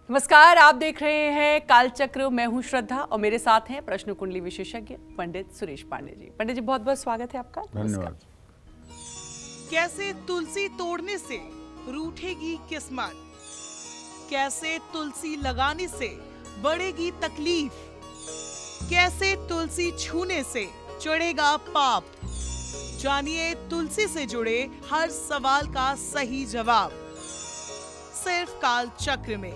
नमस्कार, आप देख रहे हैं कालचक्र। मैं हूं श्रद्धा और मेरे साथ हैं प्रश्न कुंडली विशेषज्ञ पंडित सुरेश पांडे जी। पंडित जी, बहुत बहुत स्वागत है आपका। धन्यवाद। कैसे तुलसी तोड़ने से रूठेगी किस्मत, कैसे तुलसी लगाने से बढ़ेगी तकलीफ, कैसे तुलसी छूने से चढ़ेगा पाप। जानिए तुलसी से जुड़े हर सवाल का सही जवाब सिर्फ काल चक्र में।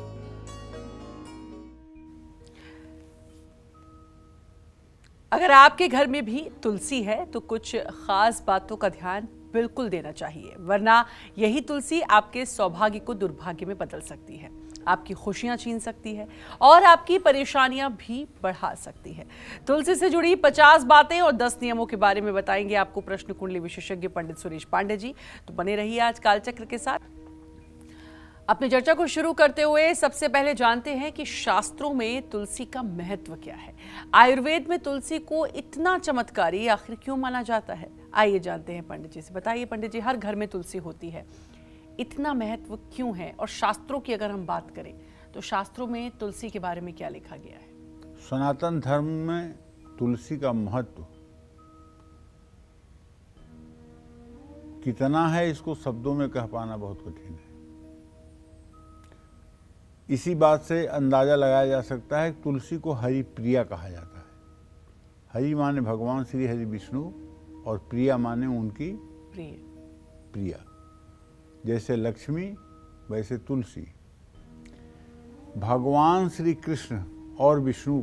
अगर आपके घर में भी तुलसी है तो कुछ खास बातों का ध्यान बिल्कुल देना चाहिए, वरना यही तुलसी आपके सौभाग्य को दुर्भाग्य में बदल सकती है, आपकी खुशियां छीन सकती है और आपकी परेशानियां भी बढ़ा सकती है। तुलसी से जुड़ी 50 बातें और 10 नियमों के बारे में बताएंगे आपको प्रश्न कुंडली विशेषज्ञ पंडित सुरेश पांडे जी। तो बने रहिए आज कालचक्र के साथ। अपनी चर्चा को शुरू करते हुए सबसे पहले जानते हैं कि शास्त्रों में तुलसी का महत्व क्या है। आयुर्वेद में तुलसी को इतना चमत्कारी आखिर क्यों माना जाता है, आइए जानते हैं पंडित जी से। बताइए पंडित जी, हर घर में तुलसी होती है, इतना महत्व क्यों है? और शास्त्रों की अगर हम बात करें तो शास्त्रों में तुलसी के बारे में क्या लिखा गया है? सनातन धर्म में तुलसी का महत्व कितना है, इसको शब्दों में कह पाना बहुत कठिन है। इसी बात से अंदाजा लगाया जा सकता है कि तुलसी को हरि प्रिया कहा जाता है। हरि माने भगवान श्री हरि विष्णु और प्रिया माने उनकी प्रिया। जैसे लक्ष्मी वैसे तुलसी। भगवान श्री कृष्ण और विष्णु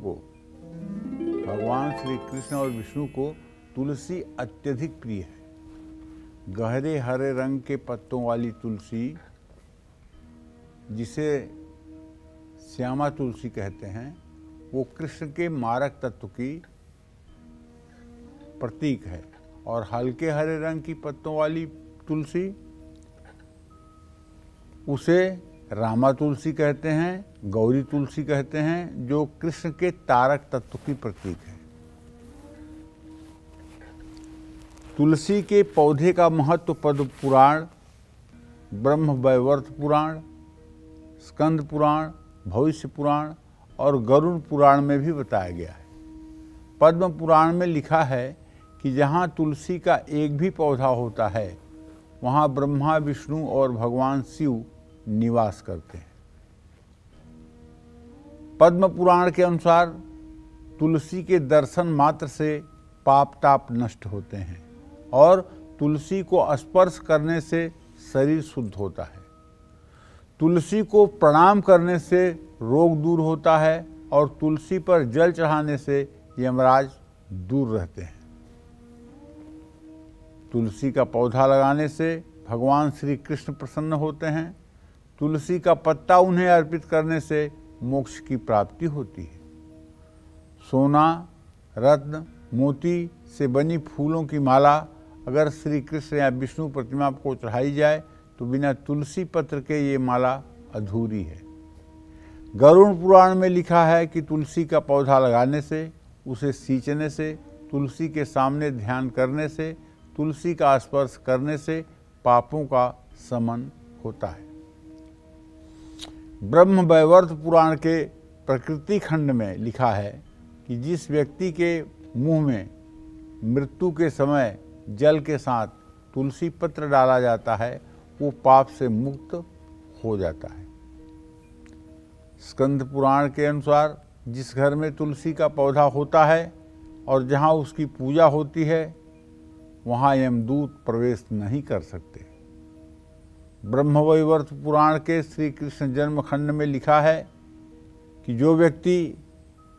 को तुलसी अत्यधिक प्रिय है। गहरे हरे रंग के पत्तों वाली तुलसी, जिसे श्यामा तुलसी कहते हैं, वो कृष्ण के मारक तत्व की प्रतीक है। और हल्के हरे रंग की पत्तों वाली तुलसी, उसे रामा तुलसी कहते हैं, गौरी तुलसी कहते हैं, जो कृष्ण के तारक तत्व की प्रतीक है। तुलसी के पौधे का महत्व पद्म पुराण, ब्रह्म वैवर्त पुराण, स्कंद पुराण, भविष्य पुराण और गरुड़ पुराण में भी बताया गया है। पद्म पुराण में लिखा है कि जहाँ तुलसी का एक भी पौधा होता है वहाँ ब्रह्मा, विष्णु और भगवान शिव निवास करते हैं। पद्म पुराण के अनुसार तुलसी के दर्शन मात्र से पाप ताप नष्ट होते हैं और तुलसी को स्पर्श करने से शरीर शुद्ध होता है। तुलसी को प्रणाम करने से रोग दूर होता है और तुलसी पर जल चढ़ाने से यमराज दूर रहते हैं। तुलसी का पौधा लगाने से भगवान श्री कृष्ण प्रसन्न होते हैं। तुलसी का पत्ता उन्हें अर्पित करने से मोक्ष की प्राप्ति होती है। सोना, रत्न, मोती से बनी फूलों की माला अगर श्री कृष्ण या विष्णु प्रतिमा को चढ़ाई जाए तो बिना तुलसी पत्र के ये माला अधूरी है। गरुड़ पुराण में लिखा है कि तुलसी का पौधा लगाने से, उसे सींचने से, तुलसी के सामने ध्यान करने से, तुलसी का स्पर्श करने से पापों का शमन होता है। ब्रह्म वैवर्त पुराण के प्रकृति खंड में लिखा है कि जिस व्यक्ति के मुंह में मृत्यु के समय जल के साथ तुलसी पत्र डाला जाता है वो पाप से मुक्त हो जाता है। स्कंद पुराण के अनुसार जिस घर में तुलसी का पौधा होता है और जहाँ उसकी पूजा होती है वहाँ यमदूत प्रवेश नहीं कर सकते। ब्रह्मवैवर्त पुराण के श्री कृष्ण जन्म खंड में लिखा है कि जो व्यक्ति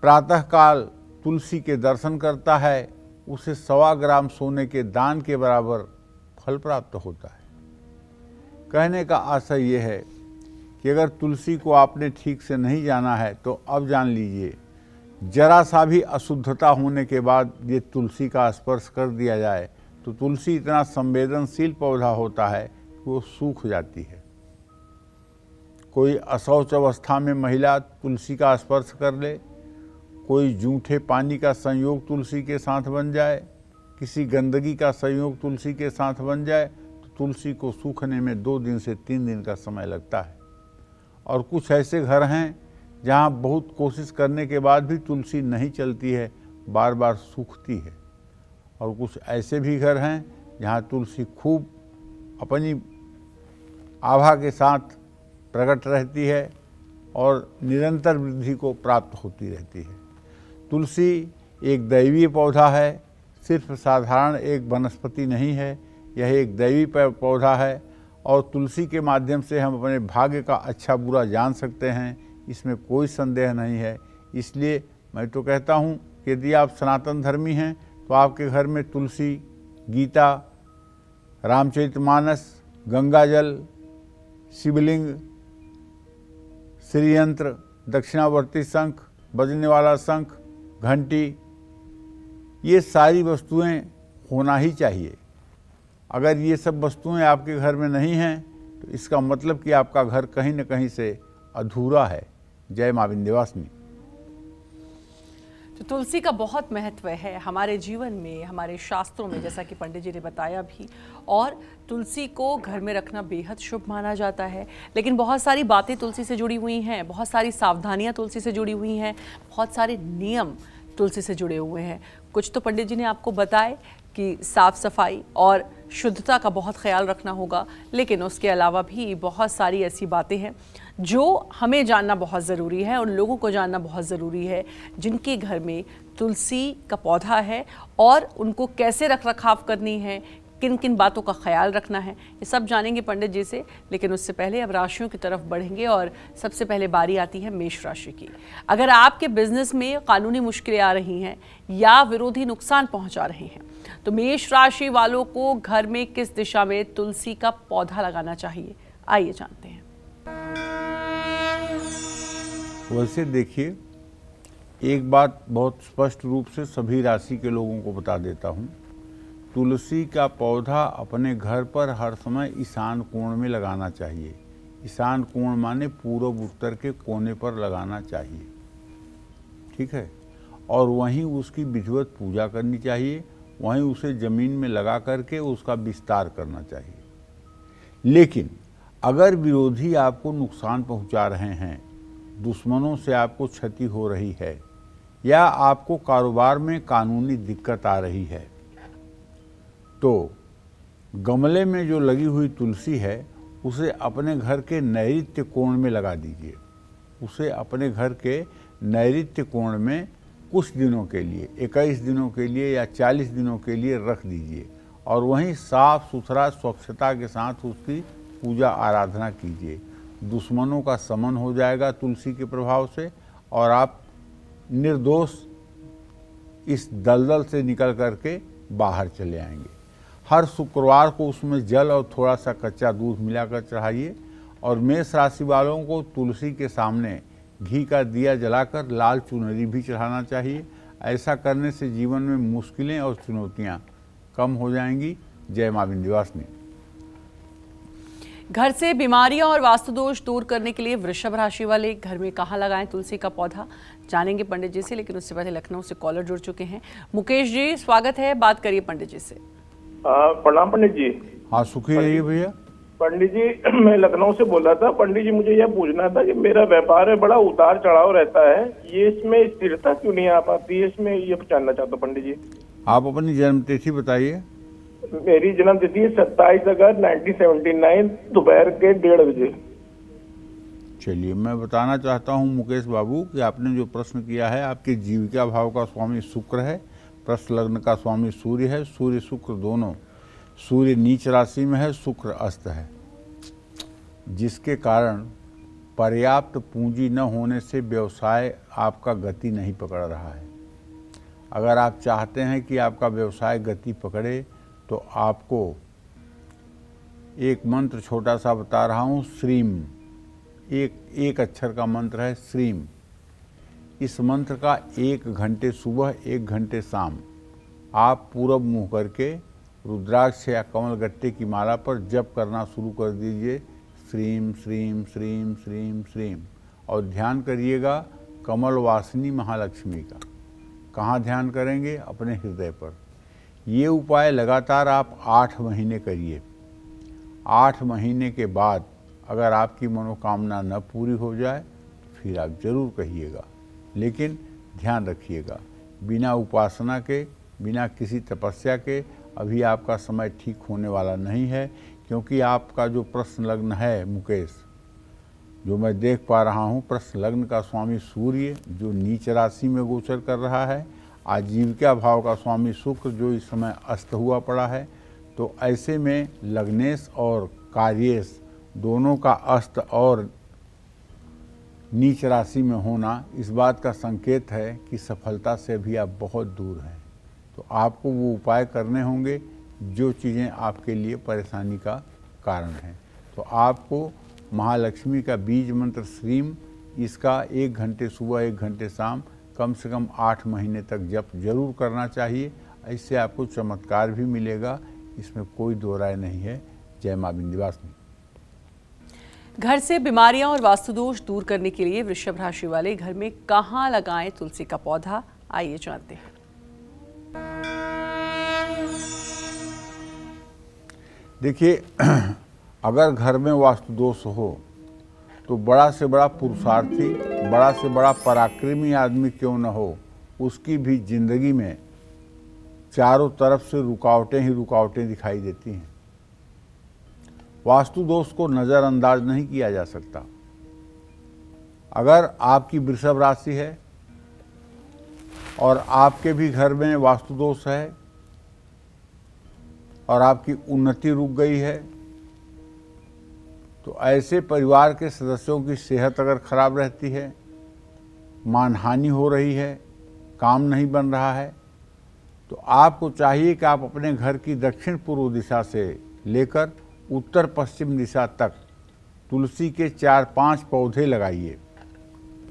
प्रातःकाल तुलसी के दर्शन करता है उसे 1.25 ग्राम सोने के दान के बराबर फल प्राप्त होता है। कहने का आशय यह है कि अगर तुलसी को आपने ठीक से नहीं जाना है तो अब जान लीजिए, जरा सा भी अशुद्धता होने के बाद ये तुलसी का स्पर्श कर दिया जाए तो तुलसी इतना संवेदनशील पौधा होता है कि वो सूख जाती है। कोई अशौच अवस्था में महिला तुलसी का स्पर्श कर ले, कोई जूठे पानी का संयोग तुलसी के साथ बन जाए, किसी गंदगी का संयोग तुलसी के साथ बन जाए तो तुलसी को सूखने में 2 दिन से 3 दिन का समय लगता है और कुछ ऐसे घर हैं जहाँ बहुत कोशिश करने के बाद भी तुलसी नहीं चलती है, बार बार सूखती है। और कुछ ऐसे भी घर हैं जहाँ तुलसी खूब अपनी आभा के साथ प्रकट रहती है और निरंतर वृद्धि को प्राप्त होती रहती है। तुलसी एक दैवीय पौधा है, सिर्फ साधारण एक वनस्पति नहीं है, यह एक दैवी पौधा है और तुलसी के माध्यम से हम अपने भाग्य का अच्छा बुरा जान सकते हैं, इसमें कोई संदेह नहीं है। इसलिए मैं तो कहता हूँ कि यदि आप सनातन धर्मी हैं तो आपके घर में तुलसी, गीता, रामचरितमानस, गंगाजल, शिवलिंग, श्रीयंत्र, दक्षिणावर्ती शंख, बजने वाला शंख, घंटी, ये सारी वस्तुएं होना ही चाहिए। अगर ये सब वस्तुएं आपके घर में नहीं हैं तो इसका मतलब कि आपका घर कहीं न कहीं से अधूरा है। जय मां विंध्यवासिनी। तो तुलसी का बहुत महत्व है हमारे जीवन में, हमारे शास्त्रों में, जैसा कि पंडित जी ने बताया भी। और तुलसी को घर में रखना बेहद शुभ माना जाता है। लेकिन बहुत सारी बातें तुलसी से जुड़ी हुई हैं, बहुत सारी सावधानियां तुलसी से जुड़ी हुई हैं, बहुत सारे नियम तुलसी से जुड़े हुए हैं। कुछ तो पंडित जी ने आपको बताए कि साफ सफाई और शुद्धता का बहुत ख्याल रखना होगा, लेकिन उसके अलावा भी बहुत सारी ऐसी बातें हैं जो हमें जानना बहुत ज़रूरी है, उन लोगों को जानना बहुत ज़रूरी है जिनके घर में तुलसी का पौधा है और उनको कैसे रख रखाव करनी है, किन किन बातों का ख्याल रखना है, ये सब जानेंगे पंडित जी से। लेकिन उससे पहले अब राशियों की तरफ बढ़ेंगे और सबसे पहले बारी आती है मेष राशि की। अगर आपके बिजनेस में कानूनी मुश्किलें आ रही हैं या विरोधी नुकसान पहुंचा रहे हैं तो मेष राशि वालों को घर में किस दिशा में तुलसी का पौधा लगाना चाहिए, आइए जानते हैं। वैसे देखिए, एक बात बहुत स्पष्ट रूप से सभी राशि के लोगों को बता देता हूँ। तुलसी का पौधा अपने घर पर हर समय ईशान कोण में लगाना चाहिए। ईशान कोण माने पूर्व उत्तर के कोने पर लगाना चाहिए, ठीक है। और वहीं उसकी विधिवत पूजा करनी चाहिए, वहीं उसे ज़मीन में लगा करके उसका विस्तार करना चाहिए। लेकिन अगर विरोधी आपको नुकसान पहुंचा रहे हैं, दुश्मनों से आपको क्षति हो रही है या आपको कारोबार में कानूनी दिक्कत आ रही है, तो गमले में जो लगी हुई तुलसी है उसे अपने घर के नैऋत्य कोण में लगा दीजिए। उसे अपने घर के नैऋत्य कोण में कुछ दिनों के लिए, 21 दिनों के लिए या 40 दिनों के लिए रख दीजिए और वहीं साफ सुथरा स्वच्छता के साथ उसकी पूजा आराधना कीजिए। दुश्मनों का शमन हो जाएगा तुलसी के प्रभाव से और आप निर्दोष इस दलदल से निकल करके बाहर चले आएंगे। हर शुक्रवार को उसमें जल और थोड़ा सा कच्चा दूध मिलाकर चढ़ाइए। और मेष राशि वालों को तुलसी के सामने घी का दिया जलाकर लाल चुनरी भी चढ़ाना चाहिए। ऐसा करने से जीवन में मुश्किलें और चुनौतियां कम हो जाएंगी। जय मां विंध्यवासिनी। घर से बीमारियां और वास्तु दोष दूर करने के लिए वृषभ राशि वाले घर में कहाँ लगाएं तुलसी का पौधा, जानेंगे पंडित जी से। लेकिन उससे पहले लखनऊ से कॉलर जुड़ चुके हैं। मुकेश जी, स्वागत है, बात करिए पंडित जी से। प्रणाम पंडित जी। हाँ, सुखी रहिए भैया। पंडित जी, मैं लखनऊ से बोल रहा था। पंडित जी, मुझे यह पूछना था कि मेरा व्यापार है, बड़ा उतार चढ़ाव रहता है, ये इसमें स्थिरता क्यों नहीं आ पाती है, इसमें ये जानना चाहता हूँ पंडित जी। आप अपनी जन्म तिथि बताइए। मेरी जन्म तिथि 27 अगस्त 1979 दोपहर के 1:30 बजे। चलिए, मैं बताना चाहता हूं मुकेश बाबू कि आपने जो प्रश्न किया है, आपके जीविका भाव का स्वामी शुक्र है, प्रश्न लग्न का स्वामी सूर्य है, सूर्य शुक्र दोनों, सूर्य नीच राशि में है, शुक्र अस्त है, जिसके कारण पर्याप्त पूंजी न होने से व्यवसाय आपका गति नहीं पकड़ रहा है। अगर आप चाहते हैं कि आपका व्यवसाय गति पकड़े तो आपको एक मंत्र छोटा सा बता रहा हूँ, श्रीम, एक अक्षर का मंत्र है श्रीम। इस मंत्र का 1 घंटे सुबह 1 घंटे शाम आप पूरब मुँह करके रुद्राक्ष या कमल गट्टे की माला पर जप करना शुरू कर दीजिए। श्रीम श्रीम श्रीम श्रीम श्रीम। और ध्यान करिएगा कमल वासिनी महालक्ष्मी का। कहाँ ध्यान करेंगे? अपने हृदय पर। ये उपाय लगातार आप 8 महीने करिए। 8 महीने के बाद अगर आपकी मनोकामना न पूरी हो जाए तो फिर आप जरूर कहिएगा, लेकिन ध्यान रखिएगा बिना उपासना के, बिना किसी तपस्या के अभी आपका समय ठीक होने वाला नहीं है, क्योंकि आपका जो प्रश्न लग्न है मुकेश, जो मैं देख पा रहा हूँ, प्रश्न लग्न का स्वामी सूर्य जो नीच राशि में गोचर कर रहा है, आजीविका भाव का स्वामी शुक्र जो इस समय अस्त हुआ पड़ा है, तो ऐसे में लग्नेश और कार्येश दोनों का अस्त और नीच राशि में होना इस बात का संकेत है कि सफलता से भी आप बहुत दूर हैं। तो आपको वो उपाय करने होंगे जो चीज़ें आपके लिए परेशानी का कारण हैं। तो आपको महालक्ष्मी का बीज मंत्र श्रीम, इसका 1 घंटे सुबह 1 घंटे शाम कम से कम 8 महीने तक जप जरूर करना चाहिए। इससे आपको चमत्कार भी मिलेगा, इसमें कोई दो राय नहीं है। जय मां विंध्यवासिनी। घर से बीमारियां और वास्तुदोष दूर करने के लिए वृषभ राशि वाले घर में कहां लगाएं तुलसी का पौधा, आइए जानते हैं। देखिए, अगर घर में वास्तु दोष हो तो बड़ा से बड़ा पुरुषार्थी, बड़ा से बड़ा पराक्रमी आदमी क्यों न हो, उसकी भी जिंदगी में चारों तरफ से रुकावटें ही रुकावटें दिखाई देती हैं। वास्तु दोष को नज़रअंदाज नहीं किया जा सकता। अगर आपकी वृषभ राशि है और आपके भी घर में वास्तु दोष है और आपकी उन्नति रुक गई है, तो ऐसे परिवार के सदस्यों की सेहत अगर खराब रहती है, मानहानि हो रही है, काम नहीं बन रहा है, तो आपको चाहिए कि आप अपने घर की दक्षिण पूर्व दिशा से लेकर उत्तर पश्चिम दिशा तक तुलसी के 4-5 पौधे लगाइए,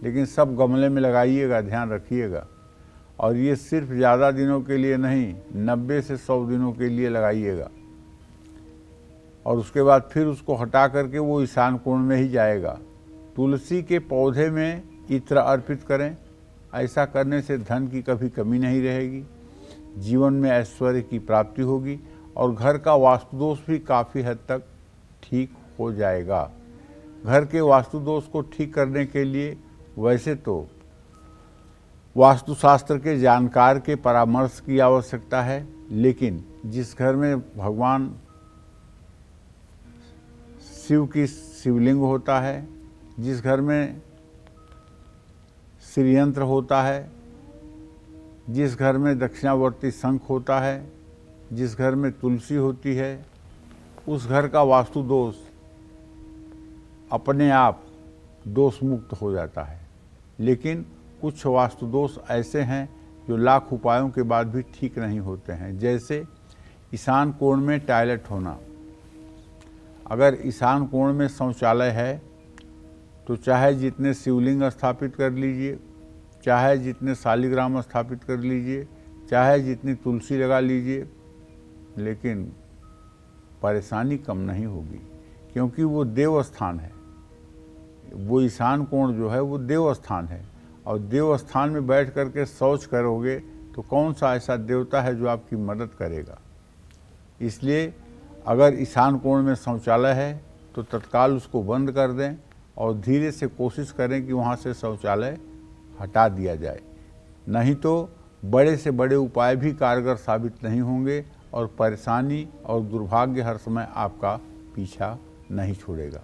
लेकिन सब गमले में लगाइएगा, ध्यान रखिएगा। और ये सिर्फ ज़्यादा दिनों के लिए नहीं, 90 से 100 दिनों के लिए लगाइएगा, और उसके बाद फिर उसको हटा करके वो ईशान कोण में ही जाएगा। तुलसी के पौधे में इत्र अर्पित करें, ऐसा करने से धन की कभी कमी नहीं रहेगी, जीवन में ऐश्वर्य की प्राप्ति होगी और घर का वास्तुदोष भी काफ़ी हद तक ठीक हो जाएगा। घर के वास्तुदोष को ठीक करने के लिए वैसे तो वास्तुशास्त्र के जानकार के परामर्श की आवश्यकता है, लेकिन जिस घर में भगवान शिव की शिवलिंग होता है, जिस घर में श्रीयंत्र होता है, जिस घर में दक्षिणावर्ती शंख होता है, जिस घर में तुलसी होती है, उस घर का वास्तु दोष अपने आप दोष मुक्त हो जाता है। लेकिन कुछ वास्तु दोष ऐसे हैं जो लाख उपायों के बाद भी ठीक नहीं होते हैं, जैसे ईशान कोण में टॉयलेट होना। अगर ईशान कोण में शौचालय है तो चाहे जितने शिवलिंग स्थापित कर लीजिए, चाहे जितने शालिग्राम स्थापित कर लीजिए, चाहे जितनी तुलसी लगा लीजिए, लेकिन परेशानी कम नहीं होगी, क्योंकि वो देव स्थान है। वो ईशान कोण जो है वो देव स्थान है, और देव स्थान में बैठ करके शौच करोगे तो कौन सा ऐसा देवता है जो आपकी मदद करेगा। इसलिए अगर ईशान कोण में शौचालय है तो तत्काल उसको बंद कर दें और धीरे से कोशिश करें कि वहाँ से शौचालय हटा दिया जाए, नहीं तो बड़े से बड़े उपाय भी कारगर साबित नहीं होंगे और परेशानी और दुर्भाग्य हर समय आपका पीछा नहीं छोड़ेगा।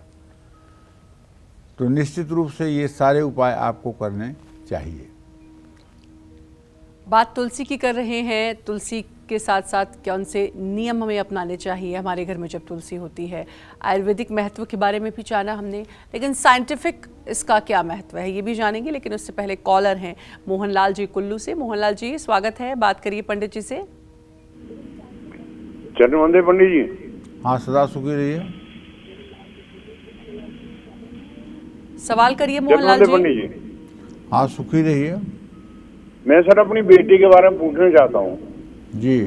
तो निश्चित रूप से ये सारे उपाय आपको करने चाहिए। बात तुलसी की कर रहे हैं, तुलसी के साथ साथ कौन से नियम हमें अपनाने चाहिए हमारे घर में जब तुलसी होती है। आयुर्वेदिक महत्व के बारे में भी जाना हमने, लेकिन साइंटिफिक इसका क्या महत्व है ये भी जानेंगे। लेकिन उससे पहले कॉलर हैं मोहनलाल जी कुल्लू से। मोहनलाल जी स्वागत है, बात करिए पंडित जी से। चरण वंदे पंडित जी। हाँ, सदा सुखी रहिए। सवाल करिए मोहनलाल जी। पंडित जी, हाँ सुखी रहिए। मैं सर अपनी बेटी के बारे में पूछना चाहता हूँ। जी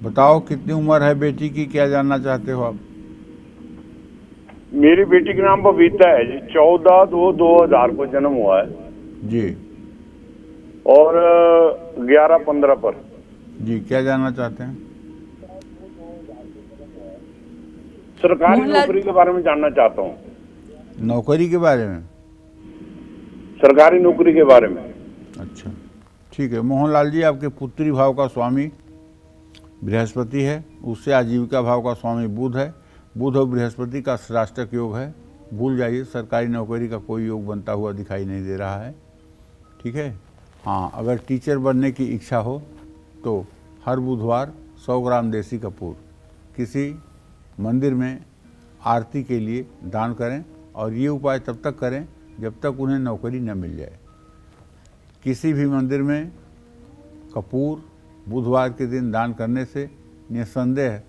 बताओ, कितनी उम्र है बेटी की, क्या जानना चाहते हो आप? मेरी बेटी का नाम बबीता है जी, 14/2/2000 को जन्म हुआ है जी, और 11/15 पर। जी क्या जानना चाहते हैं? सरकारी मोहनलाल- नौकरी के बारे में जानना चाहता हूँ। नौकरी के बारे में? सरकारी नौकरी के बारे में। अच्छा, ठीक है। मोहनलाल जी, आपके पुत्री भाव का स्वामी बृहस्पति है, उससे आजीविका भाव का स्वामी बुध है। बुध और बृहस्पति का षष्टक योग है। भूल जाइए, सरकारी नौकरी का कोई योग बनता हुआ दिखाई नहीं दे रहा है। ठीक है। हाँ, अगर टीचर बनने की इच्छा हो तो हर बुधवार 100 ग्राम देसी कपूर किसी मंदिर में आरती के लिए दान करें, और ये उपाय तब तक करें जब तक उन्हें नौकरी न मिल जाए। किसी भी मंदिर में कपूर बुधवार के दिन दान करने से निस्संदेह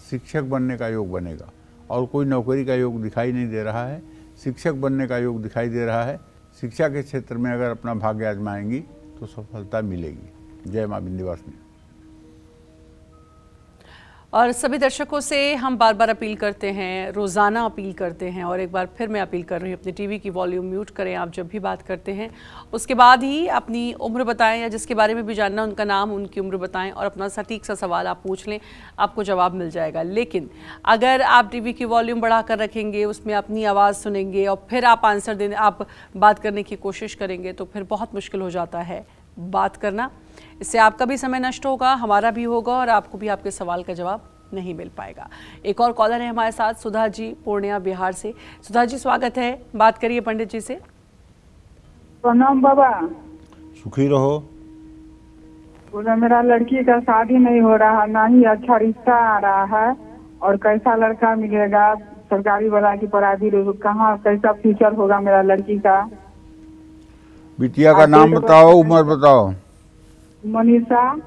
शिक्षक बनने का योग बनेगा, और कोई नौकरी का योग दिखाई नहीं दे रहा है। शिक्षक बनने का योग दिखाई दे रहा है। शिक्षा के क्षेत्र में अगर अपना भाग्य आजमाएंगी तो सफलता मिलेगी। जय मां विंध्यवासिनी। और सभी दर्शकों से हम बार बार अपील करते हैं, रोज़ाना अपील करते हैं, और एक बार फिर मैं अपील कर रही हूँ, अपने टीवी की वॉल्यूम म्यूट करें आप जब भी बात करते हैं। उसके बाद ही अपनी उम्र बताएं, या जिसके बारे में भी जानना उनका नाम, उनकी उम्र बताएं, और अपना सटीक सा सवाल आप पूछ लें, आपको जवाब मिल जाएगा। लेकिन अगर आप टीवी की वॉल्यूम बढ़ा कर रखेंगे, उसमें अपनी आवाज़ सुनेंगे और फिर आप आंसर देने, आप बात करने की कोशिश करेंगे, तो फिर बहुत मुश्किल हो जाता है बात करना। इससे आपका भी समय नष्ट होगा, हमारा भी होगा, और आपको भी आपके सवाल का जवाब नहीं मिल पाएगा। एक और कॉलर है हमारे साथ, सुधा जी पूर्णिया बिहार से। सुधा जी, स्वागत है, बात करिए पंडित जी से। प्रणाम बाबा। सुखी रहो। बोला मेरा लड़की का शादी नहीं हो रहा, ना ही अच्छा रिश्ता आ रहा है, और कैसा लड़का मिलेगा, सरकारी वाला की प्राइवेट, कहाँ कैसा फ्यूचर होगा मेरा लड़की का। बिटिया का नाम बताओ, उम्र बताओ। मनीषा,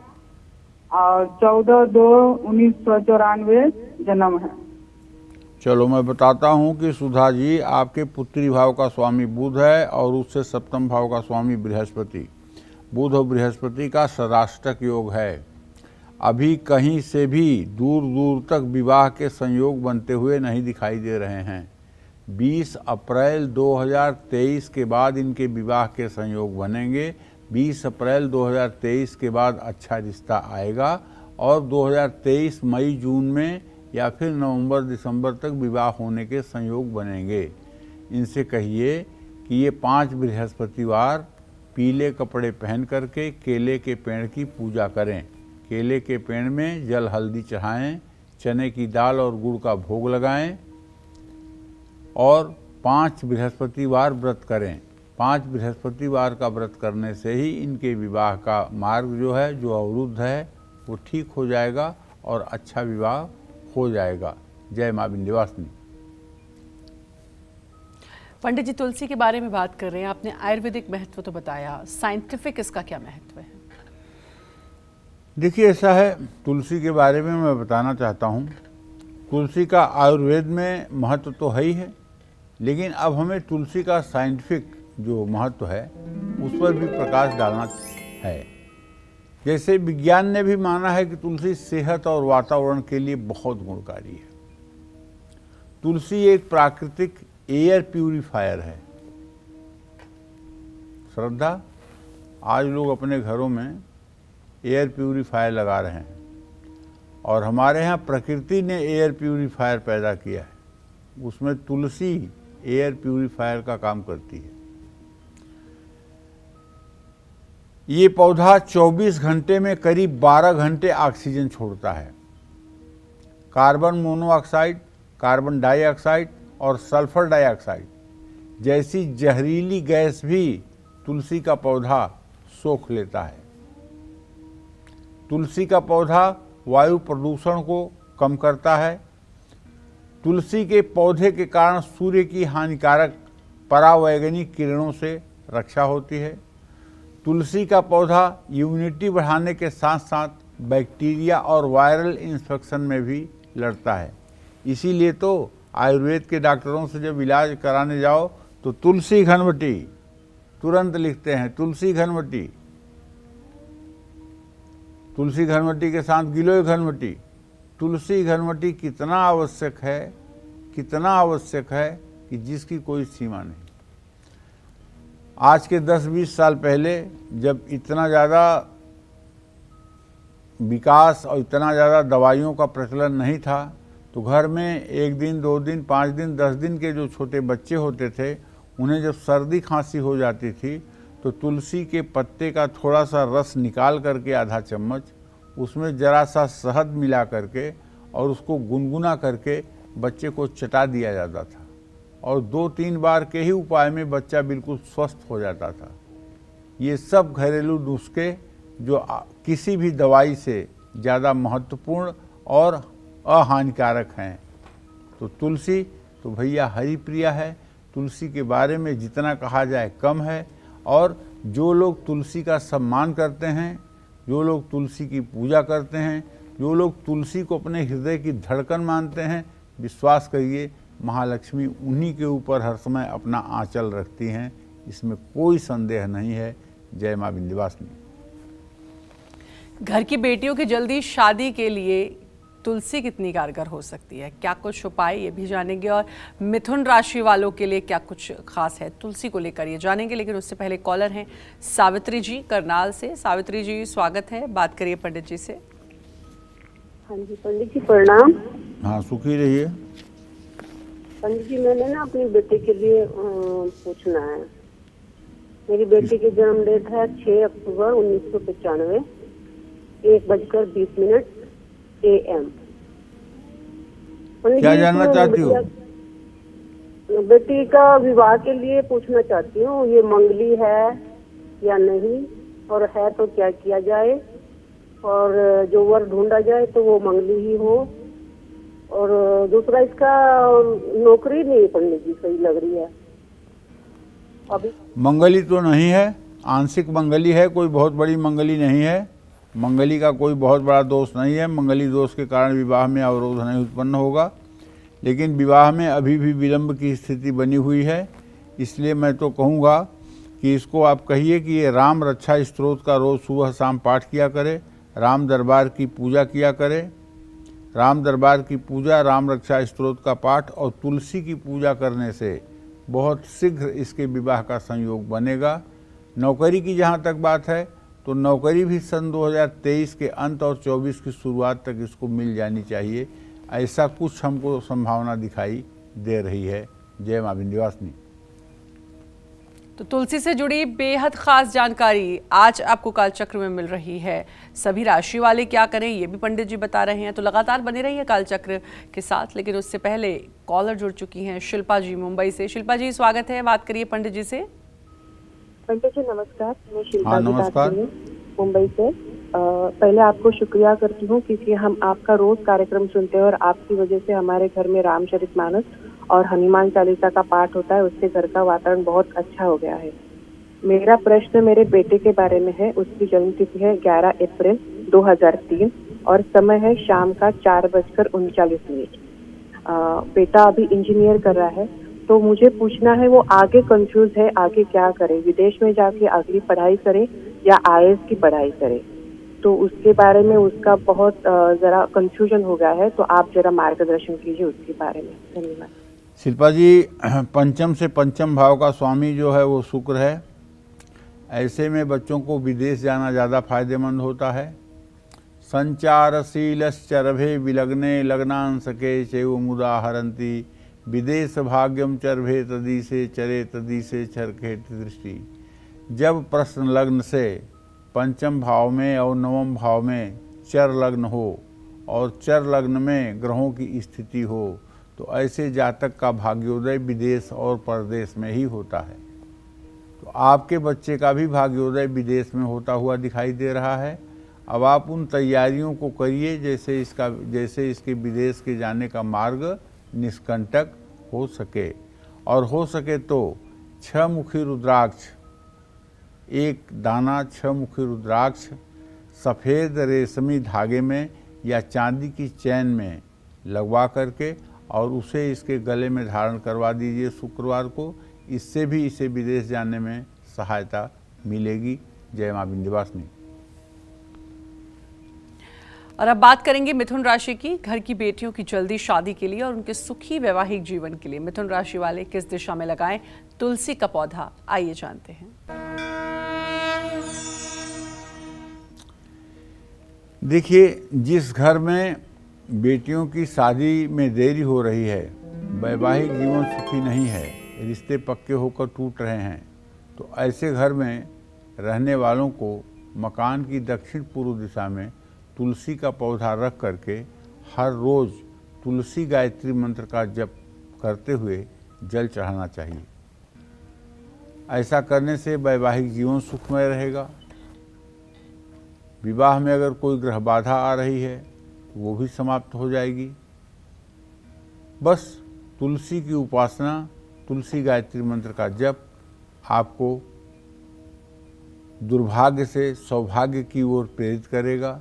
और 14/2/1994 जन्म है। चलो मैं बताता हूँ कि सुधा जी, आपके पुत्री भाव का स्वामी बुध है, और उससे सप्तम भाव का स्वामी बृहस्पति। बुध और बृहस्पति का षष्टक योग है। अभी कहीं से भी दूर दूर तक विवाह के संयोग बनते हुए नहीं दिखाई दे रहे हैं। 20 अप्रैल 2023 के बाद इनके विवाह के संयोग बनेंगे। 20 अप्रैल 2023 के बाद अच्छा रिश्ता आएगा, और 2023 मई जून में या फिर नवंबर दिसंबर तक विवाह होने के संयोग बनेंगे। इनसे कहिए कि ये 5 बृहस्पतिवार पीले कपड़े पहन करके केले के पेड़ की पूजा करें। केले के पेड़ में जल हल्दी चढ़ाएं, चने की दाल और गुड़ का भोग लगाएं, और 5 बृहस्पतिवार व्रत करें। 5 बृहस्पतिवार का व्रत करने से ही इनके विवाह का मार्ग जो है, जो अवरुद्ध है, वो ठीक हो जाएगा और अच्छा विवाह हो जाएगा। जय मां विंध्यवासिनी। पंडित जी, तुलसी के बारे में बात कर रहे हैं, आपने आयुर्वेदिक महत्व तो बताया, साइंटिफिक इसका क्या महत्व है? देखिए, ऐसा है, तुलसी के बारे में मैं बताना चाहता हूँ। तुलसी का आयुर्वेद में महत्व तो है ही है, लेकिन अब हमें तुलसी का साइंटिफिक जो महत्व है उस पर भी प्रकाश डालना है। जैसे विज्ञान ने भी माना है कि तुलसी सेहत और वातावरण के लिए बहुत गुणकारी है। तुलसी एक प्राकृतिक एयर प्यूरिफायर है। श्रद्धा, आज लोग अपने घरों में एयर प्यूरिफायर लगा रहे हैं, और हमारे यहाँ प्रकृति ने एयर प्यूरिफायर पैदा किया है, उसमें तुलसी एयर प्यूरिफायर का काम करती है। ये पौधा 24 घंटे में करीब 12 घंटे ऑक्सीजन छोड़ता है। कार्बन मोनोऑक्साइड, कार्बन डाइऑक्साइड और सल्फर डाइऑक्साइड जैसी जहरीली गैस भी तुलसी का पौधा सोख लेता है। तुलसी का पौधा वायु प्रदूषण को कम करता है। तुलसी के पौधे के कारण सूर्य की हानिकारक परावैंगनिक किरणों से रक्षा होती है। तुलसी का पौधा इम्यूनिटी बढ़ाने के साथ साथ बैक्टीरिया और वायरल इन्फेक्शन में भी लड़ता है। इसीलिए तो आयुर्वेद के डॉक्टरों से जब इलाज कराने जाओ तो तुलसी घनवटी तुरंत लिखते हैं, तुलसी घनवटी। तुलसी घनवटी के साथ गिलोय घनवटी। तुलसी घनवटी कितना आवश्यक है कि जिसकी कोई सीमा नहीं। आज के 10-20 साल पहले जब इतना ज़्यादा विकास और इतना ज़्यादा दवाइयों का प्रचलन नहीं था, तो घर में 1 दिन 2 दिन 5 दिन 10 दिन के जो छोटे बच्चे होते थे, उन्हें जब सर्दी खांसी हो जाती थी तो तुलसी के पत्ते का थोड़ा सा रस निकाल करके आधा चम्मच, उसमें ज़रा सा शहद मिला करके और उसको गुनगुना करके बच्चे को चटा दिया जाता था और 2-3 बार के ही उपाय में बच्चा बिल्कुल स्वस्थ हो जाता था। ये सब घरेलू नुस्खे जो किसी भी दवाई से ज़्यादा महत्वपूर्ण और अहानिकारक हैं। तो तुलसी तो भैया हरि प्रिया है, तुलसी के बारे में जितना कहा जाए कम है। और जो लोग तुलसी का सम्मान करते हैं, जो लोग तुलसी की पूजा करते हैं, जो लोग तुलसी को अपने हृदय की धड़कन मानते हैं, विश्वास करिए महालक्ष्मी उन्हीं के ऊपर हर समय अपना आंचल रखती हैं, इसमें कोई संदेह नहीं है। जय माँ विंध्यवासिनी। घर की बेटियों की जल्दी शादी के लिए तुलसी कितनी कारगर हो सकती है, क्या कुछ उपाय, ये भी जानेंगे। और मिथुन राशि वालों के लिए क्या कुछ खास है तुलसी को लेकर, ये जानेंगे। लेकिन उससे पहले कॉलर हैं सावित्री जी करनाल से। सावित्री जी स्वागत है, बात करिए पंडित जी से। हाँ जी पंडित जी प्रणाम। हाँ सुखी रहिए। पंडित जी मैंने ना अपनी बेटी के लिए पूछना है। मेरी बेटी की जन्म डेट है 6 अक्टूबर 1995, 1:20 AM। क्या जानना चाहती हो? बेटी का विवाह के लिए पूछना चाहती हूँ, ये मंगली है या नहीं, और है तो क्या किया जाए, और जो वर ढूंढा जाए तो वो मंगली ही हो। और दूसरा इसका नौकरी नहीं पंडित जी सही लग रही है अभी। मंगली तो नहीं है, आंशिक मंगली है, कोई बहुत बड़ी मंगली नहीं है। मंगली का कोई बहुत बड़ा दोष नहीं है। मंगली दोष के कारण विवाह में अवरोध नहीं उत्पन्न होगा, लेकिन विवाह में अभी भी विलंब की स्थिति बनी हुई है। इसलिए मैं तो कहूँगा कि इसको आप कहिए कि ये राम रक्षा स्तोत्र का रोज़ सुबह शाम पाठ किया करे, राम दरबार की पूजा किया करे। राम दरबार की पूजा, राम रक्षा स्तोत्र का पाठ और तुलसी की पूजा करने से बहुत शीघ्र इसके विवाह का संयोग बनेगा। नौकरी की जहाँ तक बात है तो नौकरी भी सन 2023 के अंत और 24 की शुरुआत तक इसको मिल जानी चाहिए, ऐसा कुछ हमको संभावना दिखाई दे रही है। जय माँ विंध्यवासिनी। तो तुलसी से जुड़ी बेहद खास जानकारी आज आपको कालचक्र में मिल रही है। सभी राशि वाले क्या करें ये भी पंडित जी बता रहे हैं, तो लगातार बने रहिए कालचक्र के साथ। लेकिन उससे पहले कॉलर जुड़ चुकी हैं शिल्पा जी मुंबई से। शिल्पा जी स्वागत है, बात करिए पंडित जी से। पंडित जी नमस्कार, मैं शिल्पा जी नमस्कार। बात कर रही हूँ मुंबई से। पहले आपको शुक्रिया करती हूँ क्योंकि हम आपका रोज कार्यक्रम सुनते हैं और आपकी वजह से हमारे घर में रामचरितमानस और हनुमान चालीसा का पाठ होता है, उससे घर का वातावरण बहुत अच्छा हो गया है। मेरा प्रश्न मेरे बेटे के बारे में है। उसकी जन्म तिथि है 11 अप्रैल 2003 और समय है शाम का 4:39। बेटा अभी इंजीनियर कर रहा है, तो मुझे पूछना है वो आगे कंफ्यूज है, आगे क्या करे, विदेश में जाके अगली पढ़ाई करे या IAS की पढ़ाई करे। तो उसके बारे में उसका बहुत जरा कंफ्यूजन हो गया है, तो आप जरा मार्गदर्शन कीजिए उसके बारे में। धन्यवाद। शिल्पा जी, पंचम से पंचम भाव का स्वामी जो है वो शुक्र है। ऐसे में बच्चों को विदेश जाना ज़्यादा फायदेमंद होता है। संचारशीलश्चरभे विलग्ने लग्नांसके चैव मुदा हरन्ति विदेश भाग्यम चरभे तदीसे चरे तदीसे चरखे दृष्टि। जब प्रश्न लग्न से पंचम भाव में और नवम भाव में चर लग्न हो और चर लग्न में ग्रहों की स्थिति हो तो ऐसे जातक का भाग्योदय विदेश और परदेश में ही होता है। तो आपके बच्चे का भी भाग्योदय विदेश में होता हुआ दिखाई दे रहा है। अब आप उन तैयारियों को करिए जैसे इसके विदेश के जाने का मार्ग निष्कंटक हो सके, और हो सके तो 6 मुखी रुद्राक्ष, एक दाना 6 मुखी रुद्राक्ष सफ़ेद रेशमी धागे में या चांदी की चैन में लगवा करके और उसे इसके गले में धारण करवा दीजिए शुक्रवार को। इससे भी इसे विदेश जाने में सहायता मिलेगी। जय माँ विंध्यवासिनी। और अब बात करेंगे मिथुन राशि की। घर की बेटियों की जल्दी शादी के लिए और उनके सुखी वैवाहिक जीवन के लिए मिथुन राशि वाले किस दिशा में लगाएं तुलसी का पौधा, आइए जानते हैं। देखिए, जिस घर में बेटियों की शादी में देरी हो रही है, वैवाहिक जीवन सुखी नहीं है, रिश्ते पक्के होकर टूट रहे हैं, तो ऐसे घर में रहने वालों को मकान की दक्षिण पूर्व दिशा में तुलसी का पौधा रख करके हर रोज़ तुलसी गायत्री मंत्र का जप करते हुए जल चढ़ाना चाहिए। ऐसा करने से वैवाहिक जीवन सुखमय रहेगा। विवाह में अगर कोई ग्रह बाधा आ रही है तो वो भी समाप्त हो जाएगी। बस तुलसी की उपासना, तुलसी गायत्री मंत्र का जप आपको दुर्भाग्य से सौभाग्य की ओर प्रेरित करेगा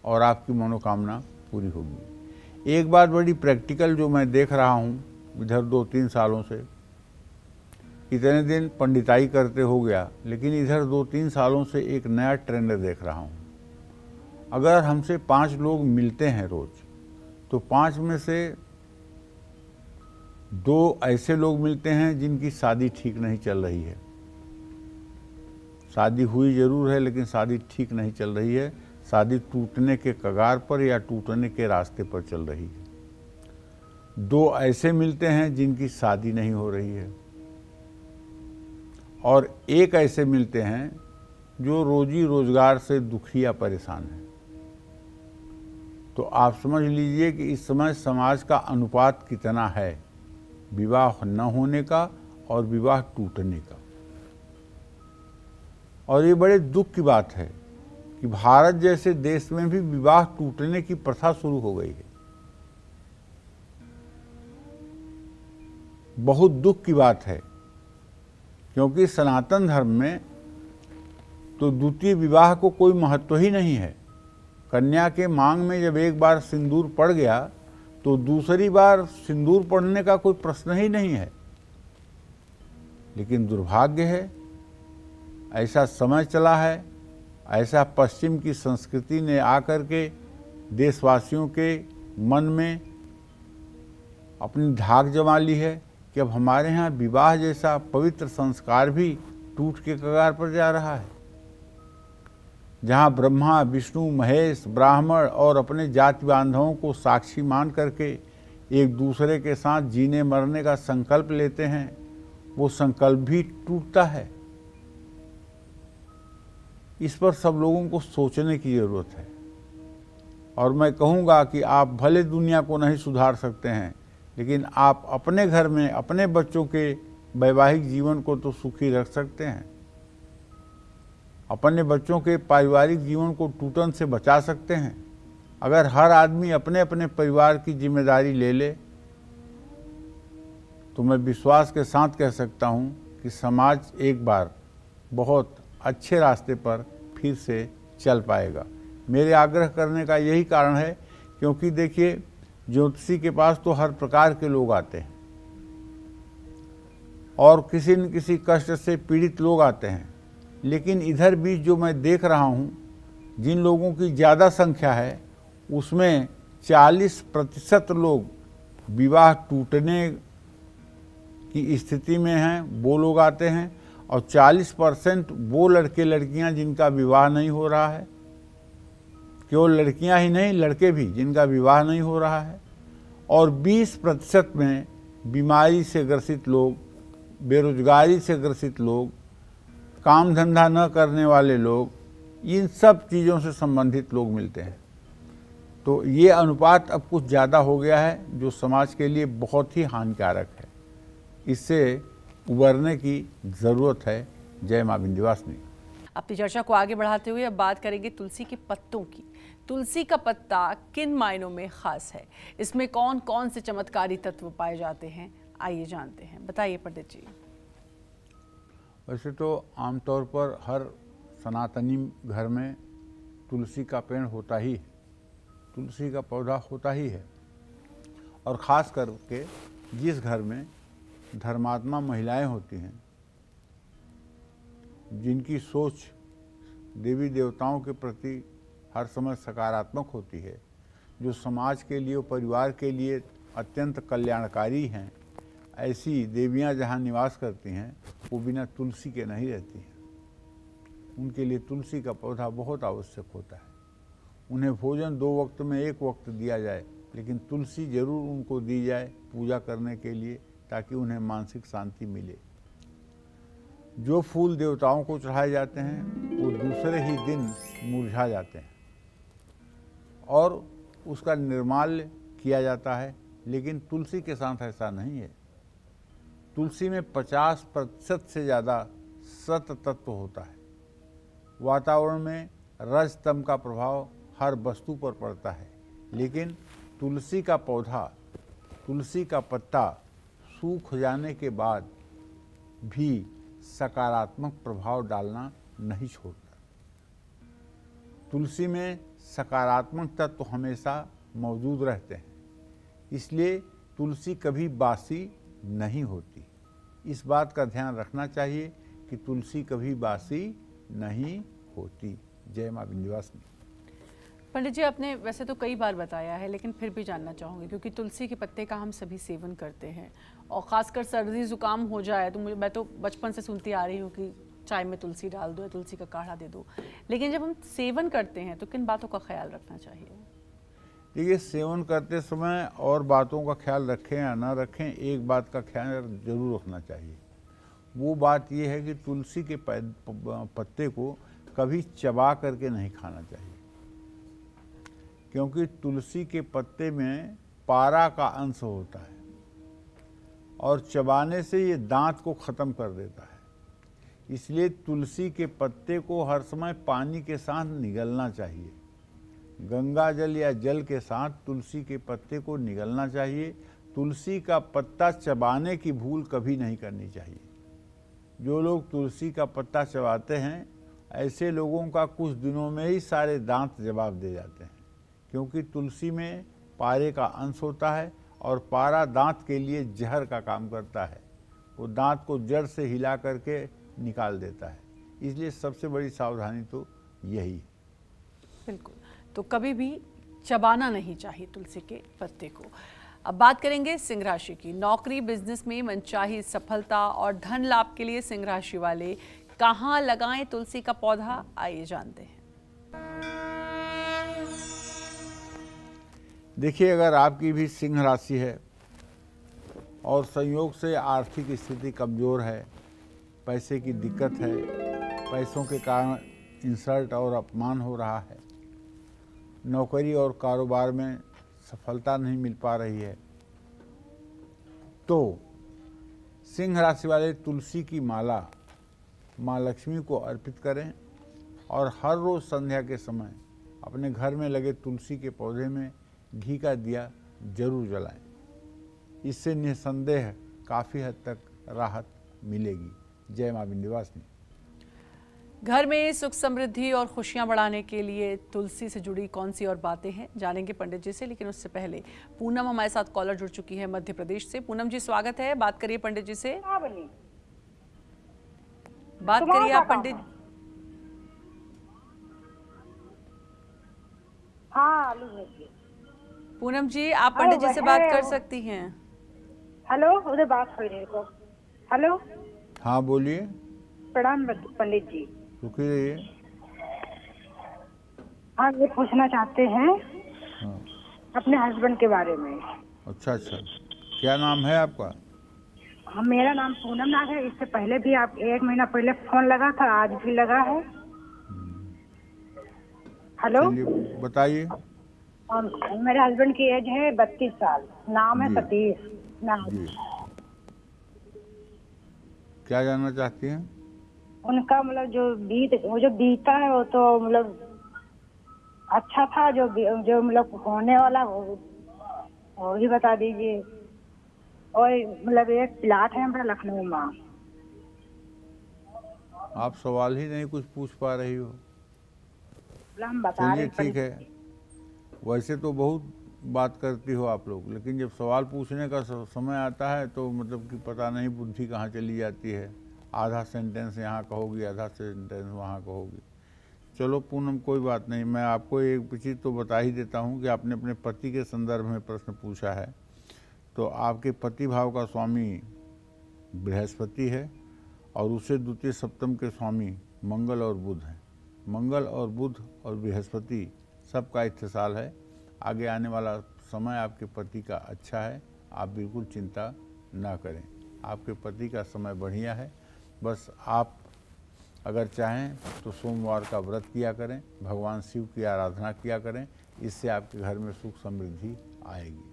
और आपकी मनोकामना पूरी होगी। एक बात बड़ी प्रैक्टिकल जो मैं देख रहा हूँ इधर 2-3 सालों से, इतने दिन पंडिताई करते हो गया, लेकिन इधर 2-3 सालों से एक नया ट्रेंड देख रहा हूँ। अगर हमसे 5 लोग मिलते हैं रोज, तो 5 में से 2 ऐसे लोग मिलते हैं जिनकी शादी ठीक नहीं चल रही है। शादी हुई जरूर है लेकिन शादी ठीक नहीं चल रही है, शादी टूटने के कगार पर या टूटने के रास्ते पर चल रही है। 2 ऐसे मिलते हैं जिनकी शादी नहीं हो रही है, और 1 ऐसे मिलते हैं जो रोजी रोजगार से दुखी या परेशान है। तो आप समझ लीजिए कि इस समय समाज का अनुपात कितना है विवाह न होने का और विवाह टूटने का। और ये बड़े दुख की बात है कि भारत जैसे देश में भी विवाह टूटने की प्रथा शुरू हो गई है। बहुत दुख की बात है, क्योंकि सनातन धर्म में तो द्वितीय विवाह को कोई महत्व ही नहीं है। कन्या के मांग में जब एक बार सिंदूर पड़ गया तो दूसरी बार सिंदूर पड़ने का कोई प्रश्न ही नहीं है। लेकिन दुर्भाग्य है, ऐसा समय चला है, ऐसा पश्चिम की संस्कृति ने आकर के देशवासियों के मन में अपनी धाक जमा ली है कि अब हमारे यहाँ विवाह जैसा पवित्र संस्कार भी टूट के कगार पर जा रहा है। जहाँ ब्रह्मा, विष्णु, महेश, ब्राह्मण और अपने जाति बांधवों को साक्षी मान करके एक दूसरे के साथ जीने मरने का संकल्प लेते हैं, वो संकल्प भी टूटता है। इस पर सब लोगों को सोचने की ज़रूरत है। और मैं कहूँगा कि आप भले दुनिया को नहीं सुधार सकते हैं, लेकिन आप अपने घर में अपने बच्चों के वैवाहिक जीवन को तो सुखी रख सकते हैं। अपने बच्चों के पारिवारिक जीवन को टूटन से बचा सकते हैं। अगर हर आदमी अपने अपने परिवार की जिम्मेदारी ले ले तो मैं विश्वास के साथ कह सकता हूँ कि समाज एक बार बहुत अच्छे रास्ते पर फिर से चल पाएगा। मेरे आग्रह करने का यही कारण है, क्योंकि देखिए ज्योतिषी के पास तो हर प्रकार के लोग आते हैं और किसी न किसी कष्ट से पीड़ित लोग आते हैं, लेकिन इधर बीच जो मैं देख रहा हूँ, जिन लोगों की ज़्यादा संख्या है उसमें 40% लोग विवाह टूटने की स्थिति में हैं, वो लोग आते हैं, और 40% वो लड़के लड़कियां जिनका विवाह नहीं हो रहा है। केवल लड़कियां ही नहीं, लड़के भी जिनका विवाह नहीं हो रहा है। और 20% में बीमारी से ग्रसित लोग, बेरोजगारी से ग्रसित लोग, काम धंधा न करने वाले लोग, इन सब चीज़ों से संबंधित लोग मिलते हैं। तो ये अनुपात अब कुछ ज़्यादा हो गया है, जो समाज के लिए बहुत ही हानिकारक है। इससे उबरने की ज़रूरत है। जय माँ विंध्यवासिनी। अपनी चर्चा को आगे बढ़ाते हुए अब बात करेंगे तुलसी के पत्तों की। तुलसी का पत्ता किन मायनों में खास है, इसमें कौन कौन से चमत्कारी तत्व पाए जाते हैं, आइए जानते हैं। बताइए पंडित जी। वैसे तो आमतौर पर हर सनातनी घर में तुलसी का पेड़ होता ही है, तुलसी का पौधा होता ही है। और ख़ास करके जिस घर में धर्मात्मा महिलाएं होती हैं, जिनकी सोच देवी देवताओं के प्रति हर समय सकारात्मक होती है, जो समाज के लिए और परिवार के लिए अत्यंत कल्याणकारी हैं, ऐसी देवियां जहां निवास करती हैं वो बिना तुलसी के नहीं रहती हैं। उनके लिए तुलसी का पौधा बहुत आवश्यक होता है। उन्हें भोजन 2 वक्त में 1 वक्त दिया जाए लेकिन तुलसी जरूर उनको दी जाए पूजा करने के लिए, ताकि उन्हें मानसिक शांति मिले। जो फूल देवताओं को चढ़ाए जाते हैं वो दूसरे ही दिन मुरझा जाते हैं और उसका निर्माल्य किया जाता है, लेकिन तुलसी के साथ ऐसा नहीं है। तुलसी में 50% से ज़्यादा सत तत्व होता है। वातावरण में रज तम का प्रभाव हर वस्तु पर पड़ता है, लेकिन तुलसी का पौधा, तुलसी का पत्ता सूख जाने के बाद भी सकारात्मक प्रभाव डालना नहीं छोड़ता। तुलसी में सकारात्मक तत्व हमेशा मौजूद रहते हैं, इसलिए तुलसी कभी बासी नहीं होती। इस बात का ध्यान रखना चाहिए कि तुलसी कभी बासी नहीं होती। जय मां विंध्यवासिनी। पंडित जी, आपने वैसे तो कई बार बताया है, लेकिन फिर भी जानना चाहूँगी, क्योंकि तुलसी के पत्ते का हम सभी सेवन करते हैं और ख़ासकर सर्दी ज़ुकाम हो जाए तो मैं तो बचपन से सुनती आ रही हूँ कि चाय में तुलसी डाल दो या तुलसी का काढ़ा दे दो, लेकिन जब हम सेवन करते हैं तो किन बातों का ख्याल रखना चाहिए? देखिए, सेवन करते समय और बातों का ख्याल रखें या ना रखें, एक बात का ख्याल जरूर रखना चाहिए। वो बात ये है कि तुलसी के पत्ते को कभी चबा करके नहीं खाना चाहिए, क्योंकि तुलसी के पत्ते में पारा का अंश होता है और चबाने से ये दांत को ख़त्म कर देता है। इसलिए तुलसी के पत्ते को हर समय पानी के साथ निगलना चाहिए। गंगा जल या जल के साथ तुलसी के पत्ते को निगलना चाहिए। तुलसी का पत्ता चबाने की भूल कभी नहीं करनी चाहिए। जो लोग तुलसी का पत्ता चबाते हैं, ऐसे लोगों का कुछ दिनों में ही सारे दांत जवाब दे जाते हैं, क्योंकि तुलसी में पारे का अंश होता है और पारा दांत के लिए जहर का काम करता है। वो दांत को जड़ से हिला करके निकाल देता है। इसलिए सबसे बड़ी सावधानी तो यही है। बिल्कुल, तो कभी भी चबाना नहीं चाहिए तुलसी के पत्ते को। अब बात करेंगे सिंह राशि की। नौकरी, बिजनेस में मनचाही सफलता और धन लाभ के लिए सिंह राशि वाले कहाँ लगाएं तुलसी का पौधा, आइए जानते हैं। देखिए, अगर आपकी भी सिंह राशि है और संयोग से आर्थिक स्थिति कमज़ोर है, पैसे की दिक्कत है, पैसों के कारण इंसल्ट और अपमान हो रहा है, नौकरी और कारोबार में सफलता नहीं मिल पा रही है, तो सिंह राशि वाले तुलसी की माला माँ लक्ष्मी को अर्पित करें और हर रोज़ संध्या के समय अपने घर में लगे तुलसी के पौधे में घी का दिया जरूर जलाएं। इससे निसंदेह काफ़ी हद तक राहत मिलेगी। जय मां विंध्यवासिनी। घर में सुख समृद्धि और खुशियां बढ़ाने के लिए तुलसी से जुड़ी कौन सी और बातें हैं, जानेंगे पंडित जी से। लेकिन उससे पहले पूनम हमारे साथ कॉलर जुड़ चुकी है मध्य प्रदेश से। पूनम जी, स्वागत है, बात करिए पंडित जी से। बात करिए आप पंडित। पूनम जी, आप पंडित जी से बात कर सकती हैं। हेलो, उधर बात हो रही है। हेलो, हाँ बोलिए। प्रणाम पंडित जी। रुकिए रहिए। हाँ, ये पूछना चाहते हैं हाँ। अपने हस्बैंड के बारे में। अच्छा अच्छा, क्या नाम है आपका? हाँ, मेरा नाम पूनम नाग है। इससे पहले भी आप 1 महीना पहले फोन लगा था, आज भी लगा है। हेलो, चलिए बताइए। मेरे हस्बैंड की एज है 32 साल। नाम है सतीश नाग। क्या जानना चाहती हैं? उनका मतलब जो बीता है वो तो मतलब अच्छा था, जो मतलब होने वाला वो भी बता दीजिए। और मतलब एक प्लाट है हमारा लखनऊ में। आप सवाल ही नहीं कुछ पूछ पा रही हो। हम बता रहे। ठीक है, वैसे तो बहुत बात करती हो आप लोग, लेकिन जब सवाल पूछने का समय आता है तो मतलब कि पता नहीं बुद्धि कहाँ चली जाती है। आधा सेंटेंस यहाँ कहोगी, आधा सेंटेंस वहाँ कहोगी। चलो पूनम, कोई बात नहीं, मैं आपको एक चीज़ तो बता ही देता हूँ कि आपने अपने पति के संदर्भ में प्रश्न पूछा है। तो आपके पति भाव का स्वामी बृहस्पति है और उसे द्वितीय सप्तम के स्वामी मंगल और बुध हैं। मंगल और बुध और बृहस्पति सबका इत्तेसाल है। आगे आने वाला समय आपके पति का अच्छा है, आप बिल्कुल चिंता ना करें। आपके पति का समय बढ़िया है। बस आप अगर चाहें तो सोमवार का व्रत किया करें, भगवान शिव की आराधना किया करें, इससे आपके घर में सुख समृद्धि आएगी।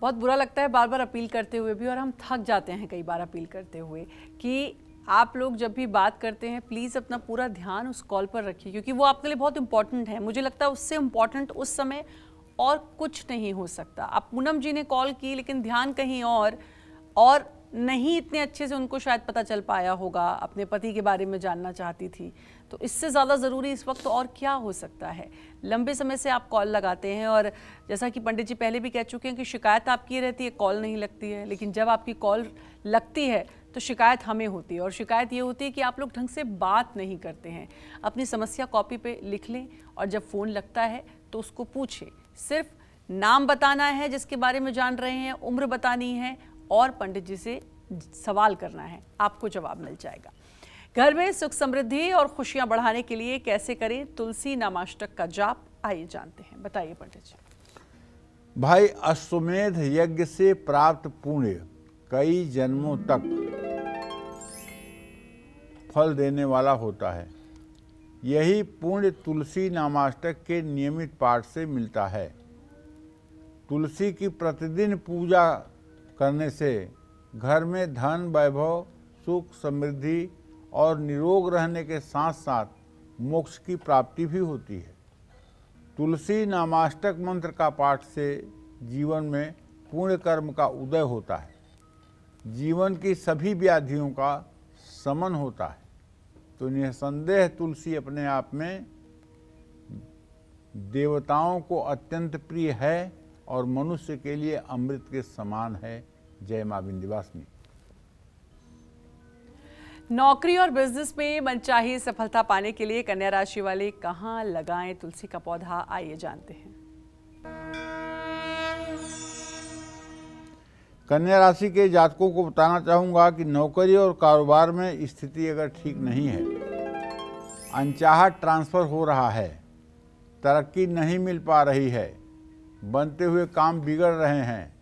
बहुत बुरा लगता है बार बार अपील करते हुए भी, और हम थक जाते हैं कई बार अपील करते हुए कि आप लोग जब भी बात करते हैं प्लीज़ अपना पूरा ध्यान उस कॉल पर रखिए, क्योंकि वो आपके लिए बहुत इंपॉर्टेंट है। मुझे लगता है उससे इम्पॉर्टेंट उस समय और कुछ नहीं हो सकता। आप पूनम जी ने कॉल की लेकिन ध्यान कहीं और नहीं इतने अच्छे से उनको शायद पता चल पाया होगा, अपने पति के बारे में जानना चाहती थी। तो इससे ज़्यादा ज़रूरी इस वक्त और क्या हो सकता है। लंबे समय से आप कॉल लगाते हैं और जैसा कि पंडित जी पहले भी कह चुके हैं कि शिकायत आपकी रहती है, कॉल नहीं लगती है। लेकिन जब आपकी कॉल लगती है तो शिकायत हमें होती है, और शिकायत ये होती है कि आप लोग ढंग से बात नहीं करते हैं। अपनी समस्या कॉपी पे लिख लें और जब फ़ोन लगता है तो उसको पूछें। सिर्फ नाम बताना है जिसके बारे में जान रहे हैं, उम्र बतानी है और पंडित जी से सवाल करना है, आपको जवाब मिल जाएगा। घर में सुख समृद्धि और खुशियां बढ़ाने के लिए कैसे करें तुलसी नामाष्टक का जाप, आइए जानते हैं। बताइए पंडित जी। भाई, अश्वमेध यज्ञ से प्राप्त पुण्य कई जन्मों तक फल देने वाला होता है। यही पुण्य तुलसी नामाष्टक के नियमित पाठ से मिलता है। तुलसी की प्रतिदिन पूजा करने से घर में धन, वैभव, सुख, समृद्धि और निरोग रहने के साथ साथ मोक्ष की प्राप्ति भी होती है। तुलसी नामाष्टक मंत्र का पाठ से जीवन में पुण्य कर्म का उदय होता है। जीवन की सभी व्याधियों का शमन होता है। तो निसंदेह तुलसी अपने आप में देवताओं को अत्यंत प्रिय है और मनुष्य के लिए अमृत के समान है। जय मां विंध्यवासिनी। नौकरी और बिजनेस में मनचाही सफलता पाने के लिए कन्या राशि वाले कहां लगाएं तुलसी का पौधा, आइए जानते हैं। कन्या राशि के जातकों को बताना चाहूँगा कि नौकरी और कारोबार में स्थिति अगर ठीक नहीं है, अनचाहा ट्रांसफ़र हो रहा है, तरक्की नहीं मिल पा रही है, बनते हुए काम बिगड़ रहे हैं,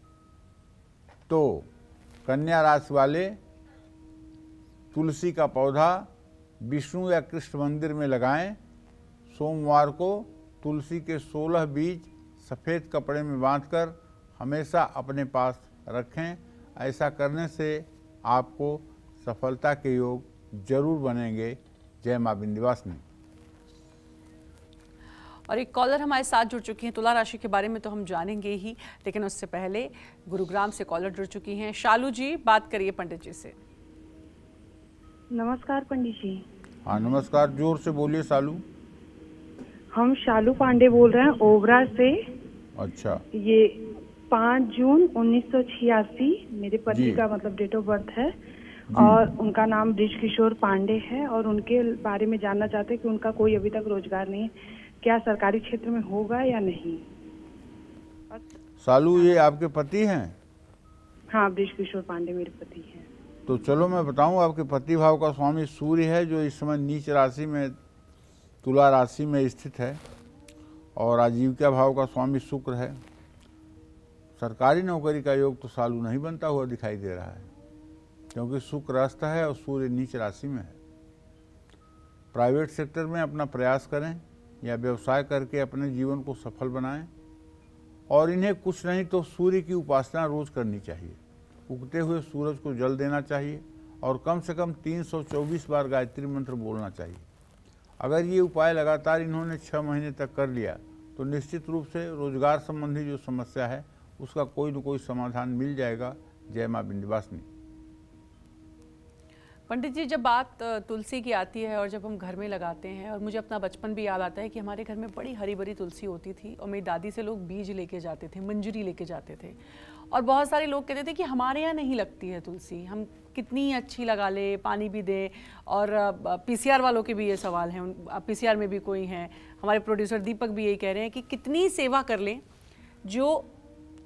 तो कन्या राशि वाले तुलसी का पौधा विष्णु या कृष्ण मंदिर में लगाएं। सोमवार को तुलसी के 16 बीज सफ़ेद कपड़े में बांधकर हमेशा अपने पास रखें। ऐसा करने से आपको सफलता के योग जरूर बनेंगे। जय मां विंध्यवासिनी। और एक कॉलर हमारे साथ जुड़ चुकी हैं। तुला राशि के बारे में तो हम जानेंगे ही, लेकिन उससे पहले गुरुग्राम से कॉलर जुड़ चुकी हैं। शालू जी, बात करिए पंडित जी से। नमस्कार पंडित जी। हाँ नमस्कार, जोर से बोलिए शालू। हम शालू पांडे बोल रहे हैं ओबरा से। अच्छा। ये 5 जून 1986 मेरे पति का मतलब डेट ऑफ बर्थ है और उनका नाम बृजकिशोर पांडे है और उनके बारे में जानना चाहते हैं कि उनका कोई अभी तक रोजगार नहीं है, क्या सरकारी क्षेत्र में होगा या नहीं। शालू, ये आपके पति हैं? हाँ, बृजकिशोर पांडे मेरे पति हैं। तो चलो मैं बताऊं, आपके पति भाव का स्वामी सूर्य है जो इस समय नीच राशि में तुला राशि में स्थित है, और आजीविका भाव का स्वामी शुक्र है। सरकारी नौकरी का योग तो शालू नहीं बनता हुआ दिखाई दे रहा है, क्योंकि शुक्र अस्त है और सूर्य नीच राशि में है। प्राइवेट सेक्टर में अपना प्रयास करें या व्यवसाय करके अपने जीवन को सफल बनाएं, और इन्हें कुछ नहीं तो सूर्य की उपासना रोज करनी चाहिए। उगते हुए सूरज को जल देना चाहिए और कम से कम 324 बार गायत्री मंत्र बोलना चाहिए। अगर ये उपाय लगातार इन्होंने 6 महीने तक कर लिया तो निश्चित रूप से रोजगार संबंधी जो समस्या है उसका कोई न कोई समाधान मिल जाएगा। जय मां विंध्यवासिनी। पंडित जी, जब बात तुलसी की आती है और जब हम घर में लगाते हैं, और मुझे अपना बचपन भी याद आता है कि हमारे घर में बड़ी हरी भरी तुलसी होती थी और मेरी दादी से लोग बीज लेके जाते थे, मंजरी लेके जाते थे, और बहुत सारे लोग कहते थे कि हमारे यहाँ नहीं लगती है तुलसी, हम कितनी अच्छी लगा ले, पानी भी दें। और पीसीआर वालों के भी ये सवाल हैं, पीसीआर में भी कोई हैं, हमारे प्रोड्यूसर दीपक भी यही कह रहे हैं कि कितनी सेवा कर लें, जो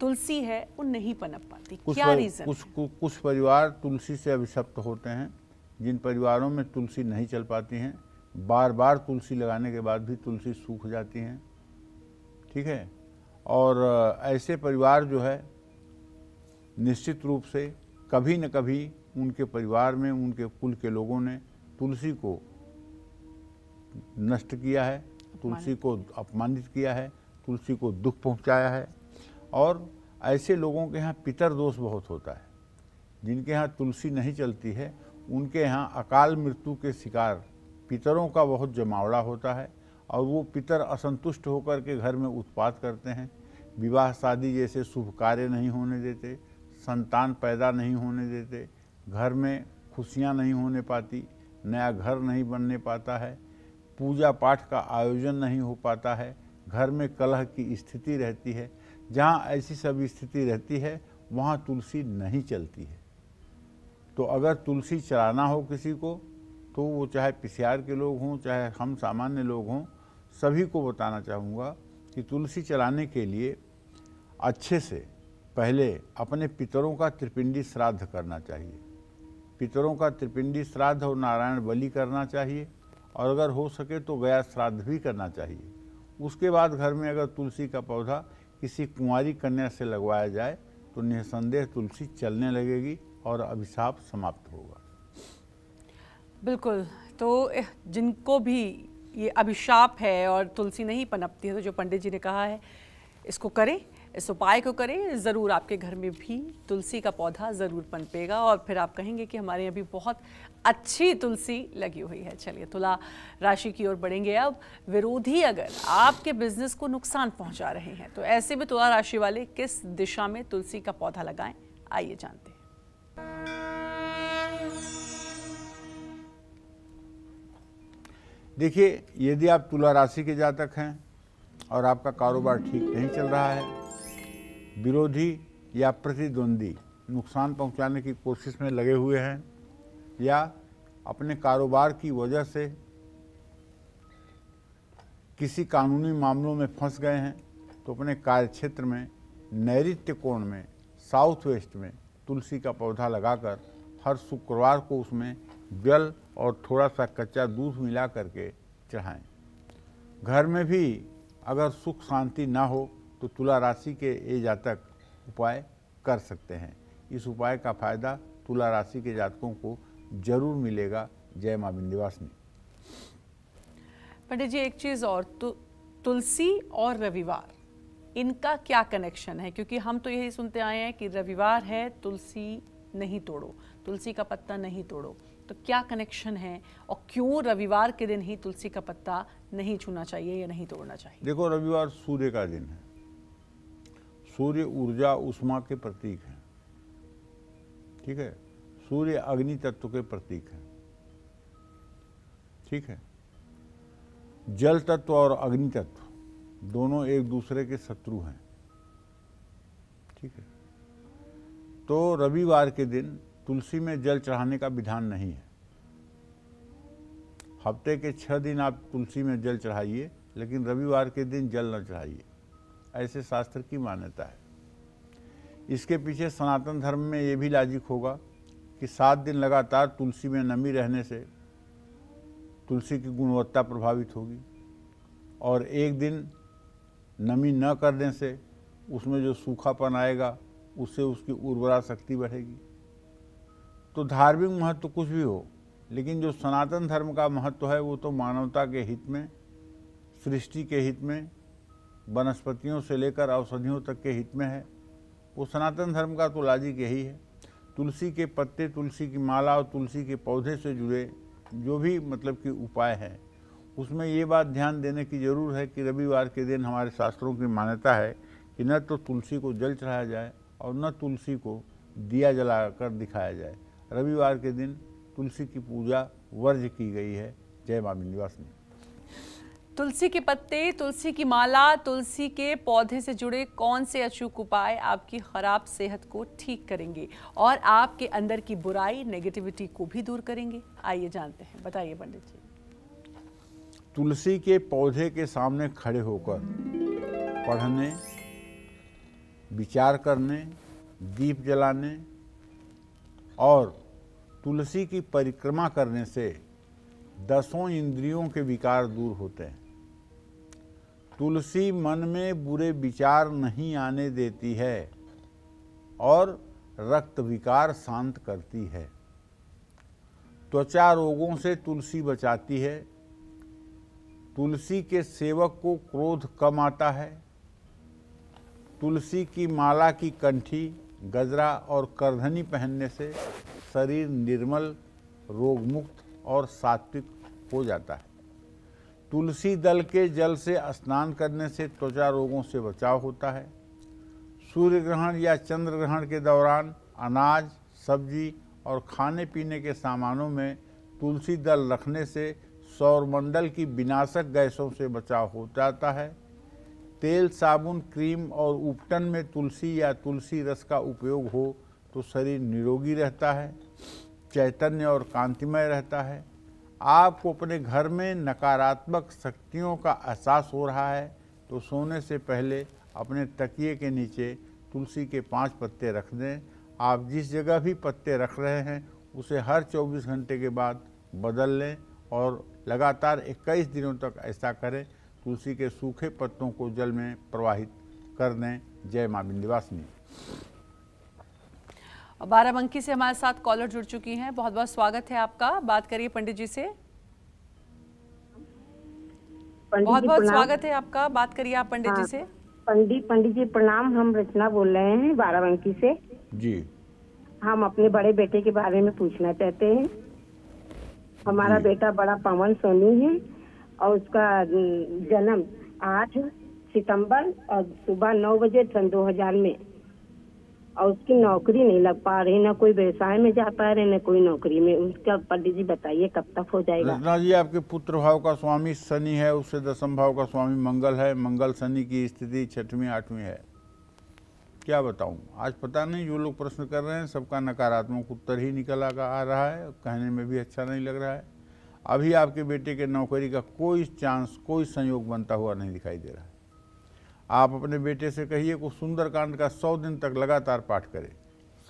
तुलसी है वो नहीं पनप पाती। क्या रीज़न? कुछ परिवार तुलसी से अभिशप्त होते हैं। जिन परिवारों में तुलसी नहीं चल पाती हैं, बार बार तुलसी लगाने के बाद भी तुलसी सूख जाती हैं, ठीक है। और ऐसे परिवार जो है निश्चित रूप से कभी न कभी उनके परिवार में, उनके कुल के लोगों ने तुलसी को नष्ट किया है, तुलसी को अपमानित किया है, तुलसी को दुख पहुंचाया है। और ऐसे लोगों के यहाँ पितर दोष बहुत होता है। जिनके यहाँ तुलसी नहीं चलती है उनके यहाँ अकाल मृत्यु के शिकार पितरों का बहुत जमावड़ा होता है और वो पितर असंतुष्ट होकर के घर में उत्पात करते हैं। विवाह शादी जैसे शुभ कार्य नहीं होने देते, संतान पैदा नहीं होने देते, घर में खुशियाँ नहीं होने पाती, नया घर नहीं बनने पाता है, पूजा पाठ का आयोजन नहीं हो पाता है, घर में कलह की स्थिति रहती है। जहाँ ऐसी सब स्थिति रहती है वहाँ तुलसी नहीं चलती है। तो अगर तुलसी चलाना हो किसी को तो वो चाहे पिसियार के लोग हों, चाहे हम सामान्य लोग हों, सभी को बताना चाहूँगा कि तुलसी चलाने के लिए अच्छे से पहले अपने पितरों का त्रिपिंडी श्राद्ध करना चाहिए। पितरों का त्रिपिंडी श्राद्ध और नारायण बलि करना चाहिए और अगर हो सके तो गया श्राद्ध भी करना चाहिए। उसके बाद घर में अगर तुलसी का पौधा किसी कुंवारी कन्या से लगवाया जाए तो निसंदेह तुलसी चलने लगेगी और अभिशाप समाप्त होगा। बिल्कुल। तो जिनको भी ये अभिशाप है और तुलसी नहीं पनपती है तो जो पंडित जी ने कहा है इसको करें, इस उपाय को करें, ज़रूर आपके घर में भी तुलसी का पौधा ज़रूर पनपेगा और फिर आप कहेंगे कि हमारे यहाँ भी बहुत अच्छी तुलसी लगी हुई है। चलिए तुला राशि की ओर बढ़ेंगे अब। विरोधी अगर आपके बिजनेस को नुकसान पहुंचा रहे हैं तो ऐसे में तुला राशि वाले किस दिशा में तुलसी का पौधा लगाएं, आइए जानते हैं। देखिए, यदि आप तुला राशि के जातक हैं और आपका कारोबार ठीक नहीं चल रहा है, विरोधी या प्रतिद्वंदी नुकसान पहुंचाने की कोशिश में लगे हुए हैं या अपने कारोबार की वजह से किसी कानूनी मामलों में फंस गए हैं, तो अपने कार्यक्षेत्र में नैऋत्य कोण में साउथ वेस्ट में तुलसी का पौधा लगाकर हर शुक्रवार को उसमें जल और थोड़ा सा कच्चा दूध मिला करके चढ़ाएं। घर में भी अगर सुख शांति ना हो तो तुला राशि के ये जातक उपाय कर सकते हैं। इस उपाय का फायदा तुला राशि के जातकों को जरूर मिलेगा। जय मां विंध्यवासिनी। पंडित जी एक चीज़ और, तुलसी और रविवार इनका क्या कनेक्शन है? क्योंकि हम तो यही सुनते आए हैं कि रविवार है तुलसी नहीं तोड़ो, तुलसी का पत्ता नहीं तोड़ो, तो क्या कनेक्शन है और क्यों रविवार के दिन ही तुलसी का पत्ता नहीं छूना चाहिए या नहीं तोड़ना चाहिए? देखो, रविवार सूर्य का दिन है। सूर्य ऊर्जा उष्मा के प्रतीक है, ठीक है। सूर्य अग्नि तत्व के प्रतीक है, ठीक है। जल तत्व और अग्नि तत्व दोनों एक दूसरे के शत्रु हैं, ठीक है। तो रविवार के दिन तुलसी में जल चढ़ाने का विधान नहीं है। हफ्ते के 6 दिन आप तुलसी में जल चढ़ाइए, लेकिन रविवार के दिन जल न चढ़ाइए, ऐसे शास्त्र की मान्यता है। इसके पीछे सनातन धर्म में ये भी लॉजिक होगा कि 7 दिन लगातार तुलसी में नमी रहने से तुलसी की गुणवत्ता प्रभावित होगी और एक दिन नमी न करने से उसमें जो सूखापन आएगा उससे उसकी उर्वरा शक्ति बढ़ेगी। तो धार्मिक महत्व कुछ भी हो, लेकिन जो सनातन धर्म का महत्व है वो तो मानवता के हित में, सृष्टि के हित में, वनस्पतियों से लेकर औषधियों तक के हित में है। वो सनातन धर्म का तो लॉजिक यही है। तुलसी के पत्ते, तुलसी की माला और तुलसी के पौधे से जुड़े जो भी मतलब कि उपाय हैं, उसमें ये बात ध्यान देने की ज़रूर है कि रविवार के दिन हमारे शास्त्रों की मान्यता है कि न तो तुलसी को जल चढ़ाया जाए और न तुलसी को दिया जलाकर दिखाया जाए। रविवार के दिन तुलसी की पूजा वर्ज्य की गई है। जय मां विंध्यवासिनी। तुलसी के पत्ते, तुलसी की माला, तुलसी के पौधे से जुड़े कौन से अचूक उपाय आपकी खराब सेहत को ठीक करेंगे और आपके अंदर की बुराई, नेगेटिविटी को भी दूर करेंगे? आइए जानते हैं, बताइए पंडित जी। तुलसी के पौधे के सामने खड़े होकर पढ़ने, विचार करने, दीप जलाने और तुलसी की परिक्रमा करने से 10 इंद्रियों के विकार दूर होते हैं। तुलसी मन में बुरे विचार नहीं आने देती है और रक्त विकार शांत करती है। त्वचा रोगों से तुलसी बचाती है। तुलसी के सेवक को क्रोध कम आता है। तुलसी की माला की कंठी, गजरा और करधनी पहनने से शरीर निर्मल, रोगमुक्त और सात्विक हो जाता है। तुलसी दल के जल से स्नान करने से त्वचा रोगों से बचाव होता है। सूर्य ग्रहण या चंद्र ग्रहण के दौरान अनाज, सब्जी और खाने पीने के सामानों में तुलसी दल रखने से सौरमंडल की विनाशक गैसों से बचाव हो जाता है। तेल, साबुन, क्रीम और उपटन में तुलसी या तुलसी रस का उपयोग हो तो शरीर निरोगी रहता है, चैतन्य और कांतिमय रहता है। आपको अपने घर में नकारात्मक शक्तियों का एहसास हो रहा है तो सोने से पहले अपने तकिए के नीचे तुलसी के 5 पत्ते रख दें। आप जिस जगह भी पत्ते रख रहे हैं उसे हर 24 घंटे के बाद बदल लें और लगातार 21 दिनों तक ऐसा करें। तुलसी के सूखे पत्तों को जल में प्रवाहित कर दें। जय मां विंध्यवासिनी। बाराबंकी से हमारे साथ कॉलर जुड़ चुकी हैं। बहुत बहुत स्वागत है आपका। बात करिए पंडित जी से। बहुत बहुत स्वागत है आपका। बात करिए आप पंडित जी से। पंडित जी प्रणाम। हम रचना बोल रहे हैं बाराबंकी से जी। हम अपने बड़े बेटे के बारे में पूछना चाहते हैं। हमारा बेटा बड़ा पवन सोनी है और उसका जन्म 8 सितंबर और सुबह 9 बजे सन 2000 में, और उसकी नौकरी नहीं लग पा रही, ना कोई व्यवसाय में जा पा रहे, ना कोई नौकरी में। उसका पंडित जी बताइए कब तक हो जाएगा। रत्ना जी, आपके पुत्र भाव का स्वामी शनि है, उससे दशम भाव का स्वामी मंगल है। मंगल शनि की स्थिति 6वीं 8वीं है। क्या बताऊं, आज पता नहीं जो लोग प्रश्न कर रहे हैं सबका नकारात्मक उत्तर ही निकल आ रहा है। कहने में भी अच्छा नहीं लग रहा है। अभी आपके बेटे के नौकरी का कोई चांस, कोई संयोग बनता हुआ नहीं दिखाई दे रहा है। आप अपने बेटे से कहिए को सुंदरकांड का 100 दिन तक लगातार पाठ करें।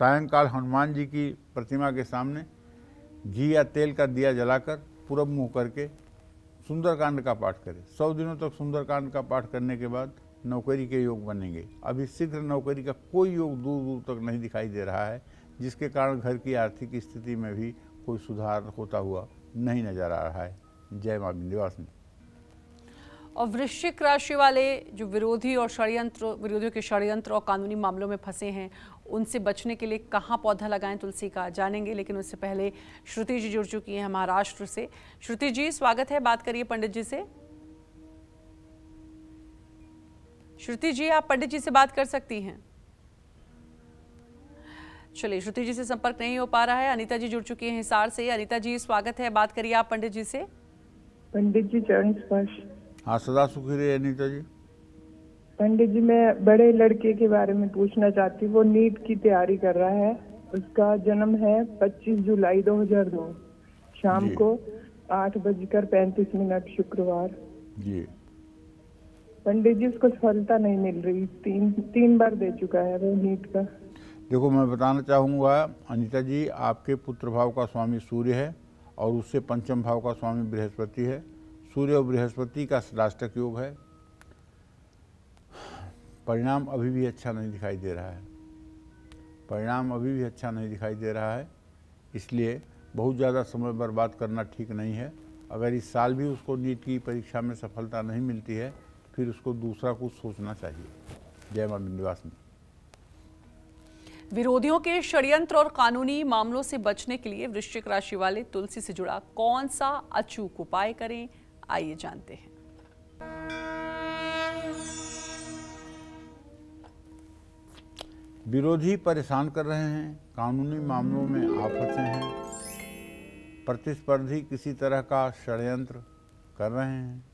सायंकाल हनुमान जी की प्रतिमा के सामने घी या तेल का दिया जलाकर पूरब मुंह करके सुंदरकांड का पाठ करें। 100 दिनों तक सुंदरकांड का पाठ करने के बाद नौकरी के योग बनेंगे। अभी शीघ्र नौकरी का कोई योग दूर दूर तक नहीं दिखाई दे रहा है, जिसके कारण घर की आर्थिक स्थिति में भी कोई सुधार होता हुआ नहीं नजर आ रहा है। जय मां विंध्यवासिनी। और वृश्चिक राशि वाले जो विरोधियों के षड्यंत्र और कानूनी मामलों में फंसे हैं, उनसे बचने के लिए कहाँ पौधा लगाएं तुलसी का, जानेंगे। लेकिन उससे पहले श्रुति जी जुड़ चुकी हैं महाराष्ट्र से। श्रुति जी स्वागत है। बात करिए पंडित जी से। श्रुति जी, आप पंडित जी से बात कर सकती हैं। चलिए, श्रुति जी से संपर्क नहीं हो पा रहा है। अनीता जी जुड़ चुकी हैं हिसार से। अनीता जी स्वागत है। बात करिए आप पंडित जी से। पंडित जी चरण स्पर्श। हाँ, सदा सुखी रहे अनीता जी। पंडित जी, मैं बड़े लड़के के बारे में पूछना चाहती हूँ। वो नीट की तैयारी कर रहा है। उसका जन्म है 25 जुलाई 2002, शाम को 8:35 शुक्रवार जी। पंडित जी, उसको सफलता नहीं मिल रही। तीन बार दे चुका है वो नीट का। देखो, मैं बताना चाहूँगा अनीता जी, आपके पुत्र भाव का स्वामी सूर्य है और उससे पंचम भाव का स्वामी बृहस्पति है। सूर्य और बृहस्पति का राष्ट्रक योग है। परिणाम अभी भी अच्छा नहीं दिखाई दे रहा है। इसलिए बहुत ज़्यादा समय बर्बाद करना ठीक नहीं है। अगर इस साल भी उसको नीट की परीक्षा में सफलता नहीं मिलती है, फिर उसको दूसरा कुछ सोचना चाहिए। जय मां विंध्यवासिनी। विरोधियों के षड्यंत्र और कानूनी मामलों से बचने के लिए वृश्चिक राशि वाले तुलसी से जुड़ा कौन सा अचूक उपाय करें, आइए जानते हैं। विरोधी परेशान कर रहे हैं, कानूनी मामलों में आप फंसे हैं, प्रतिस्पर्धी किसी तरह का षड्यंत्र कर रहे हैं,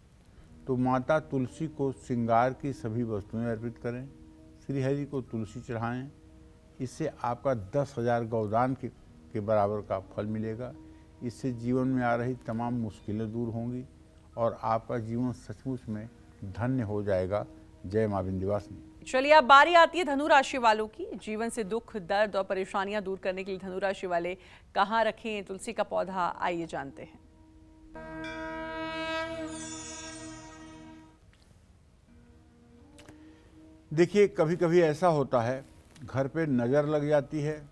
तो माता तुलसी को श्रृंगार की सभी वस्तुएं अर्पित करें। श्री हरि को तुलसी चढ़ाएं। इससे आपका 10,000 गौदान के बराबर का फल मिलेगा। इससे जीवन में आ रही तमाम मुश्किलें दूर होंगी और आपका जीवन सचमुच में धन्य हो जाएगा। जय मां विंध्यवासिनी। चलिए, अब बारी आती है धनु राशि वालों की। जीवन से दुख, दर्द और परेशानियां दूर करने के लिए धनु राशि वाले कहाँ रखें तुलसी का पौधा, आइए जानते हैं। देखिए, कभी कभी ऐसा होता है, घर पे नज़र लग जाती है,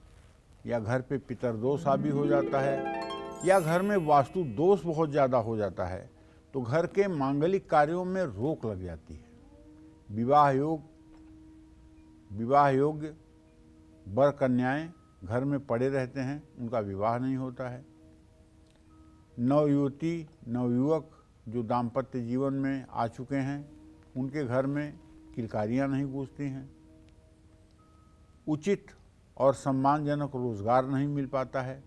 या घर पे पितरदोष हावी हो जाता है, या घर में वास्तु दोष बहुत ज़्यादा हो जाता है, तो घर के मांगलिक कार्यों में रोक लग जाती है। विवाह योग्य वर कन्याएं घर में पड़े रहते हैं, उनका विवाह नहीं होता है। नवयुवती नवयुवक जो दाम्पत्य जीवन में आ चुके हैं, उनके घर में किलकारियां नहीं गूंजती हैं। उचित और सम्मानजनक रोजगार नहीं मिल पाता है,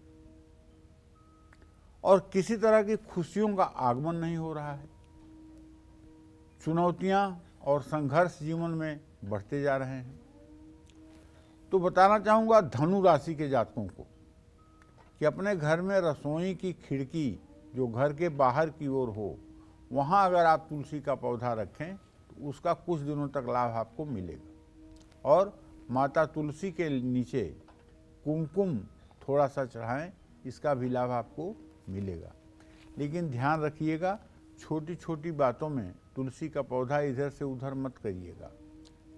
और किसी तरह की खुशियों का आगमन नहीं हो रहा है। चुनौतियां और संघर्ष जीवन में बढ़ते जा रहे हैं। तो बताना चाहूँगा धनु राशि के जातकों को कि अपने घर में रसोई की खिड़की जो घर के बाहर की ओर हो, वहाँ अगर आप तुलसी का पौधा रखें तो उसका कुछ दिनों तक लाभ आपको मिलेगा। और माता तुलसी के नीचे कुमकुम थोड़ा सा चढ़ाएं, इसका भी लाभ आपको मिलेगा। लेकिन ध्यान रखिएगा, छोटी छोटी बातों में तुलसी का पौधा इधर से उधर मत करिएगा।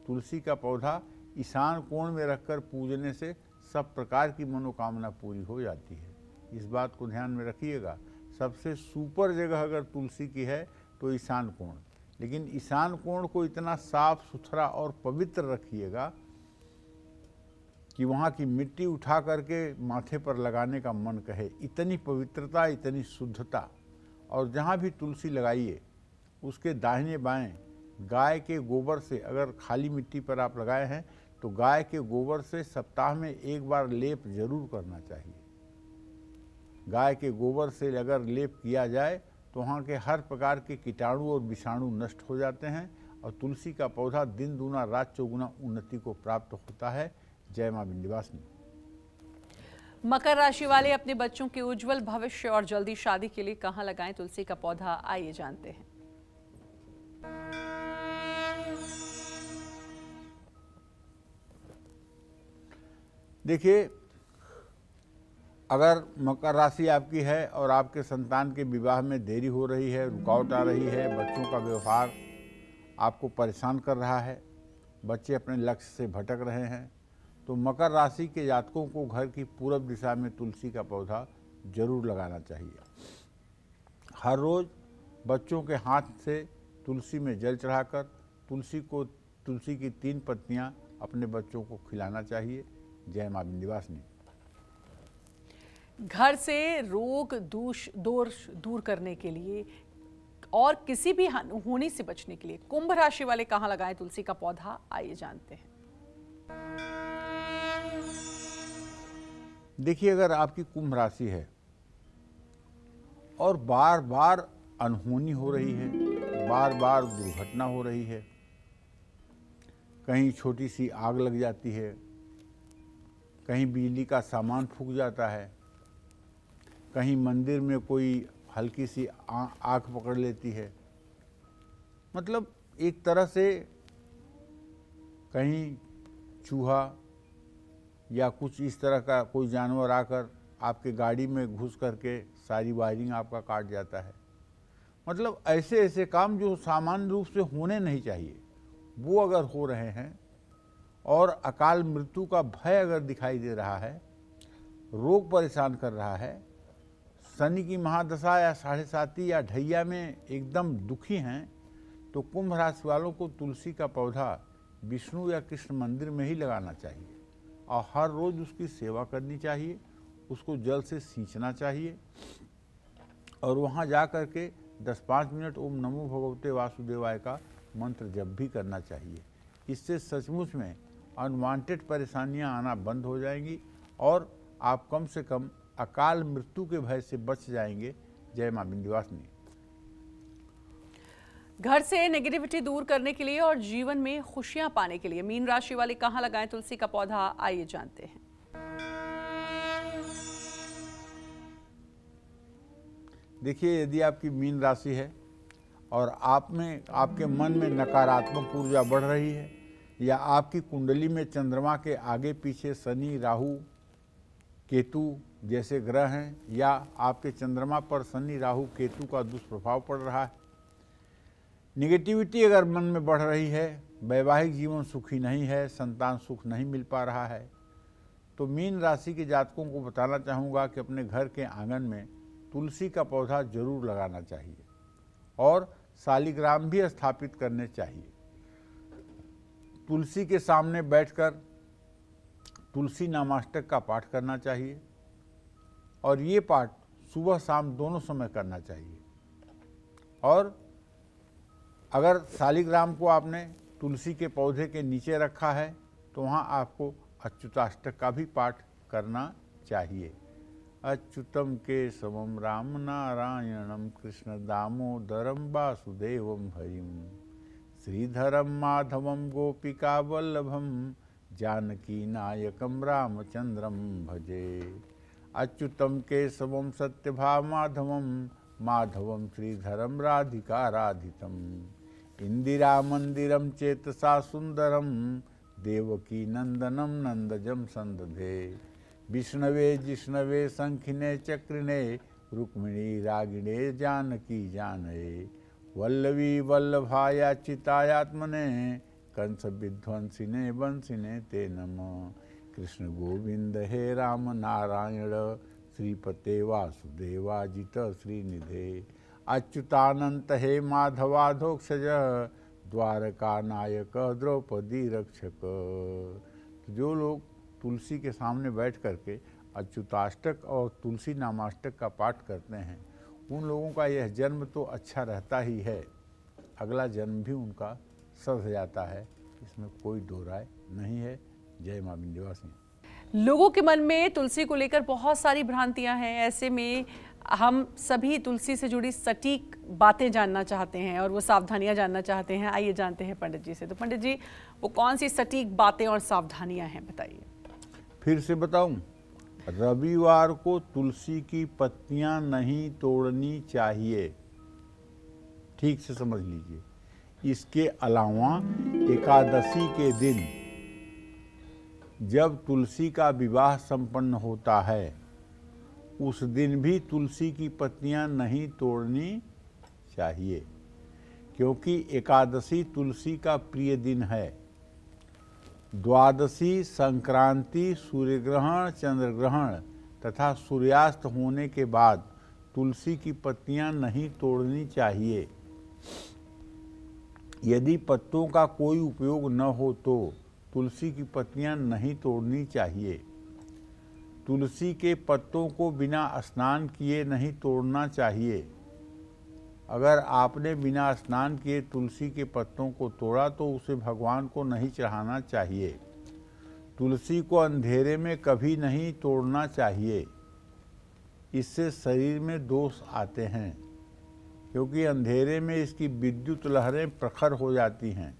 तुलसी का पौधा ईशान कोण में रखकर पूजने से सब प्रकार की मनोकामना पूरी हो जाती है। इस बात को ध्यान में रखिएगा। सबसे सुपर जगह अगर तुलसी की है तो ईशान कोण, लेकिन ईशान कोण को इतना साफ सुथरा और पवित्र रखिएगा कि वहाँ की मिट्टी उठा करके माथे पर लगाने का मन कहे। इतनी पवित्रता, इतनी शुद्धता। और जहाँ भी तुलसी लगाइए उसके दाहिने बाएं गाय के गोबर से, अगर खाली मिट्टी पर आप लगाए हैं तो गाय के गोबर से सप्ताह में एक बार लेप जरूर करना चाहिए। गाय के गोबर से अगर लेप किया जाए तो वहाँ के हर प्रकार के कीटाणु और विषाणु नष्ट हो जाते हैं, और तुलसी का पौधा दिन दूना रात चौगुना उन्नति को प्राप्त होता है। जय मां विंध्यवासिनी। मकर राशि वाले अपने बच्चों के उज्जवल भविष्य और जल्दी शादी के लिए कहां लगाएं तुलसी का पौधा, आइए जानते हैं। देखिए, अगर मकर राशि आपकी है और आपके संतान के विवाह में देरी हो रही है, रुकावट आ रही है, बच्चों का व्यवहार आपको परेशान कर रहा है, बच्चे अपने लक्ष्य से भटक रहे हैं, तो मकर राशि के जातकों को घर की पूरब दिशा में तुलसी का पौधा जरूर लगाना चाहिए। हर रोज बच्चों के हाथ से तुलसी में जल चढ़ाकर तुलसी की 3 पत्तियां अपने बच्चों को खिलाना चाहिए। जय मां विंध्यवासिनी। घर से रोग दोष दूर करने के लिए और किसी भी होने से बचने के लिए कुंभ राशि वाले कहां लगाएं तुलसी का पौधा, आइए जानते हैं। देखिए, अगर आपकी कुंभ राशि है और बार बार अनहोनी हो रही है, बार बार दुर्घटना हो रही है, कहीं छोटी सी आग लग जाती है, कहीं बिजली का सामान फूंक जाता है, कहीं मंदिर में कोई हल्की सी आग पकड़ लेती है, मतलब एक तरह से कहीं चूहा या कुछ इस तरह का कोई जानवर आकर आपके गाड़ी में घुस करके सारी वायरिंग आपका काट जाता है, मतलब ऐसे ऐसे काम जो सामान्य रूप से होने नहीं चाहिए वो अगर हो रहे हैं, और अकाल मृत्यु का भय अगर दिखाई दे रहा है, रोग परेशान कर रहा है, शनि की महादशा या 7.5 या ढैया में एकदम दुखी हैं, तो कुंभ राशि वालों को तुलसी का पौधा विष्णु या कृष्ण मंदिर में ही लगाना चाहिए और हर रोज उसकी सेवा करनी चाहिए, उसको जल से सींचना चाहिए और वहाँ जा कर के 10-5 मिनट ओम नमो भगवते वासुदेवाय का मंत्र जप भी करना चाहिए। इससे सचमुच में अनवांटेड परेशानियां आना बंद हो जाएंगी और आप कम से कम अकाल मृत्यु के भय से बच जाएंगे। जय मां विंध्यवासिनी। घर से नेगेटिविटी दूर करने के लिए और जीवन में खुशियां पाने के लिए मीन राशि वाले कहां लगाएं तुलसी का पौधा, आइए जानते हैं। देखिए, यदि आपकी मीन राशि है और आपके मन में नकारात्मक ऊर्जा बढ़ रही है या आपकी कुंडली में चंद्रमा के आगे पीछे शनि, राहु, केतु जैसे ग्रह हैं या आपके चंद्रमा पर शनि, राहु, केतु का दुष्प्रभाव पड़ रहा है, निगेटिविटी अगर मन में बढ़ रही है वैवाहिक जीवन सुखी नहीं है, संतान सुख नहीं मिल पा रहा है, तो मीन राशि के जातकों को बताना चाहूँगा कि अपने घर के आंगन में तुलसी का पौधा जरूर लगाना चाहिए और शालिग्राम भी स्थापित करने चाहिए। तुलसी के सामने बैठकर तुलसी नामाष्टक का पाठ करना चाहिए और ये पाठ सुबह शाम दोनों समय करना चाहिए। और अगर शालिग्राम को आपने तुलसी के पौधे के नीचे रखा है तो वहाँ आपको अच्युताष्टक का भी पाठ करना चाहिए। अच्युतम केशवम राम नारायणम कृष्ण दामोदरम वासुदेवम हरिम श्रीधरम माधवम गोपिका वल्लभम जानकी नायकम रामचंद्रम भजे। अच्युतम केशवम सत्यभामा माधवम माधवम श्रीधरम राधिका राधितम इंदिरा मंदिरम चेतसा सुंदरम देवकी नंदनम नंदजम संदधे विष्णवे जिष्णवे शंखिने चक्रिणे रुक्मिणी रागिणे जानकी जानये वल्लवी वल्लभाया चितायात्मने कंस विध्वंसिने वंशिने ते नमः। कृष्ण गोविंद हे राम नारायण श्रीपते वासुदेवाजित श्रीनिधे अच्युतानंत हे माधवाधोक्षज द्वारका नायक द्रौपदी रक्षक। तो जो लोग तुलसी के सामने बैठ करके अच्युताष्टक और तुलसी नामाष्टक का पाठ करते हैं उन लोगों का यह जन्म तो अच्छा रहता ही है, अगला जन्म भी उनका सध जाता है, इसमें कोई दो राय नहीं है। जय मां विंध्यवासिनी। लोगों के मन में तुलसी को लेकर बहुत सारी भ्रांतियां हैं। ऐसे में हम सभी तुलसी से जुड़ी सटीक बातें जानना चाहते हैं और वो सावधानियां जानना चाहते हैं। आइए जानते हैं पंडित जी से। तो पंडित जी, वो कौन सी सटीक बातें और सावधानियां हैं, बताइए। फिर से बताऊं, रविवार को तुलसी की पत्तियां नहीं तोड़नी चाहिए, ठीक से समझ लीजिए। इसके अलावा एकादशी के दिन जब तुलसी का विवाह संपन्न होता है उस दिन भी तुलसी की पत्तियां नहीं तोड़नी चाहिए, क्योंकि एकादशी तुलसी का प्रिय दिन है। द्वादशी, संक्रांति, सूर्यग्रहण, चंद्रग्रहण तथा सूर्यास्त होने के बाद तुलसी की पत्तियां नहीं तोड़नी चाहिए। यदि पत्तों का कोई उपयोग न हो तो तुलसी की पत्तियां नहीं तोड़नी चाहिए। तुलसी के पत्तों को बिना स्नान किए नहीं तोड़ना चाहिए। अगर आपने बिना स्नान किए तुलसी के पत्तों को तोड़ा तो उसे भगवान को नहीं चढ़ाना चाहिए। तुलसी को अंधेरे में कभी नहीं तोड़ना चाहिए, इससे शरीर में दोष आते हैं, क्योंकि अंधेरे में इसकी विद्युत लहरें प्रखर हो जाती हैं।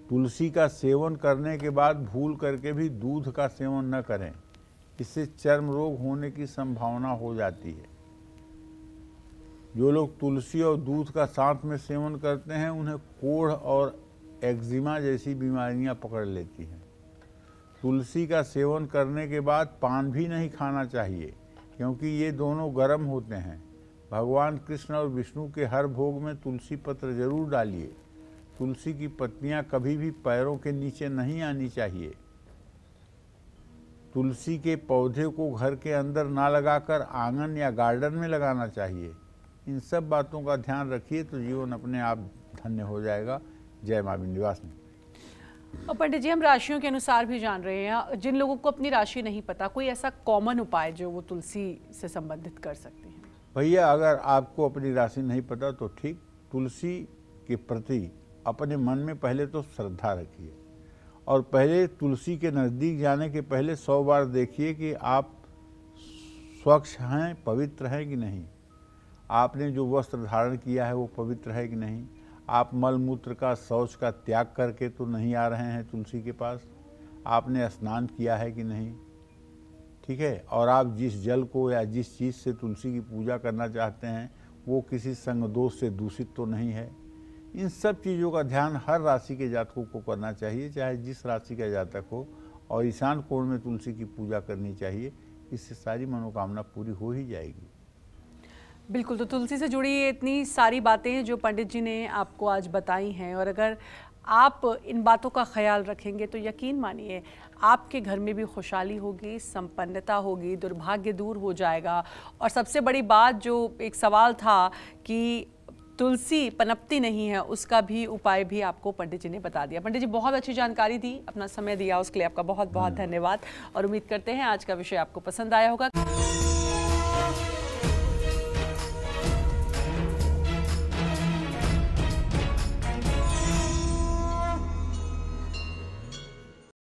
तुलसी का सेवन करने के बाद भूल करके भी दूध का सेवन न करें, इससे चर्म रोग होने की संभावना हो जाती है। जो लोग तुलसी और दूध का साथ में सेवन करते हैं उन्हें कोढ़ और एक्जिमा जैसी बीमारियां पकड़ लेती हैं। तुलसी का सेवन करने के बाद पान भी नहीं खाना चाहिए, क्योंकि ये दोनों गर्म होते हैं। भगवान कृष्ण और विष्णु के हर भोग में तुलसी पत्र जरूर डालिए। तुलसी की पत्तियां कभी भी पैरों के नीचे नहीं आनी चाहिए। तुलसी के पौधे को घर के अंदर ना लगाकर आंगन या गार्डन में लगाना चाहिए। इन सब बातों का ध्यान रखिए तो जीवन अपने आप धन्य हो जाएगा। जय मां विंध्यवासिनी। और पंडित जी, हम राशियों के अनुसार भी जान रहे हैं, जिन लोगों को अपनी राशि नहीं पता, कोई ऐसा कॉमन उपाय जो वो तुलसी से संबंधित कर सकते हैं? भैया, अगर आपको अपनी राशि नहीं पता तो ठीक, तुलसी के प्रति अपने मन में पहले तो श्रद्धा रखिए और पहले तुलसी के नज़दीक जाने के पहले 100 बार देखिए कि आप स्वच्छ हैं, पवित्र हैं कि नहीं। आपने जो वस्त्र धारण किया है वो पवित्र है कि नहीं। आप मल मूत्र का, शौच का त्याग करके तो नहीं आ रहे हैं तुलसी के पास। आपने स्नान किया है कि नहीं, ठीक है। और आप जिस जल को या जिस चीज़ से तुलसी की पूजा करना चाहते हैं वो किसी संग दोष से दूषित तो नहीं है। इन सब चीज़ों का ध्यान हर राशि के जातकों को करना चाहिए, चाहे जिस राशि का जातक हो, और ईशान कोण में तुलसी की पूजा करनी चाहिए। इससे सारी मनोकामना पूरी हो ही जाएगी। बिल्कुल, तो तुलसी से जुड़ी इतनी सारी बातें हैं जो पंडित जी ने आपको आज बताई हैं, और अगर आप इन बातों का ख्याल रखेंगे तो यकीन मानिए आपके घर में भी खुशहाली होगी, संपन्नता होगी, दुर्भाग्य दूर हो जाएगा। और सबसे बड़ी बात, जो एक सवाल था कि तुलसी पनपती नहीं है, उसका भी उपाय भी आपको पंडित जी ने बता दिया। पंडित जी बहुत अच्छी जानकारी दी, अपना समय दिया, उसके लिए आपका बहुत बहुत धन्यवाद। और उम्मीद करते हैं आज का विषय आपको पसंद आया होगा।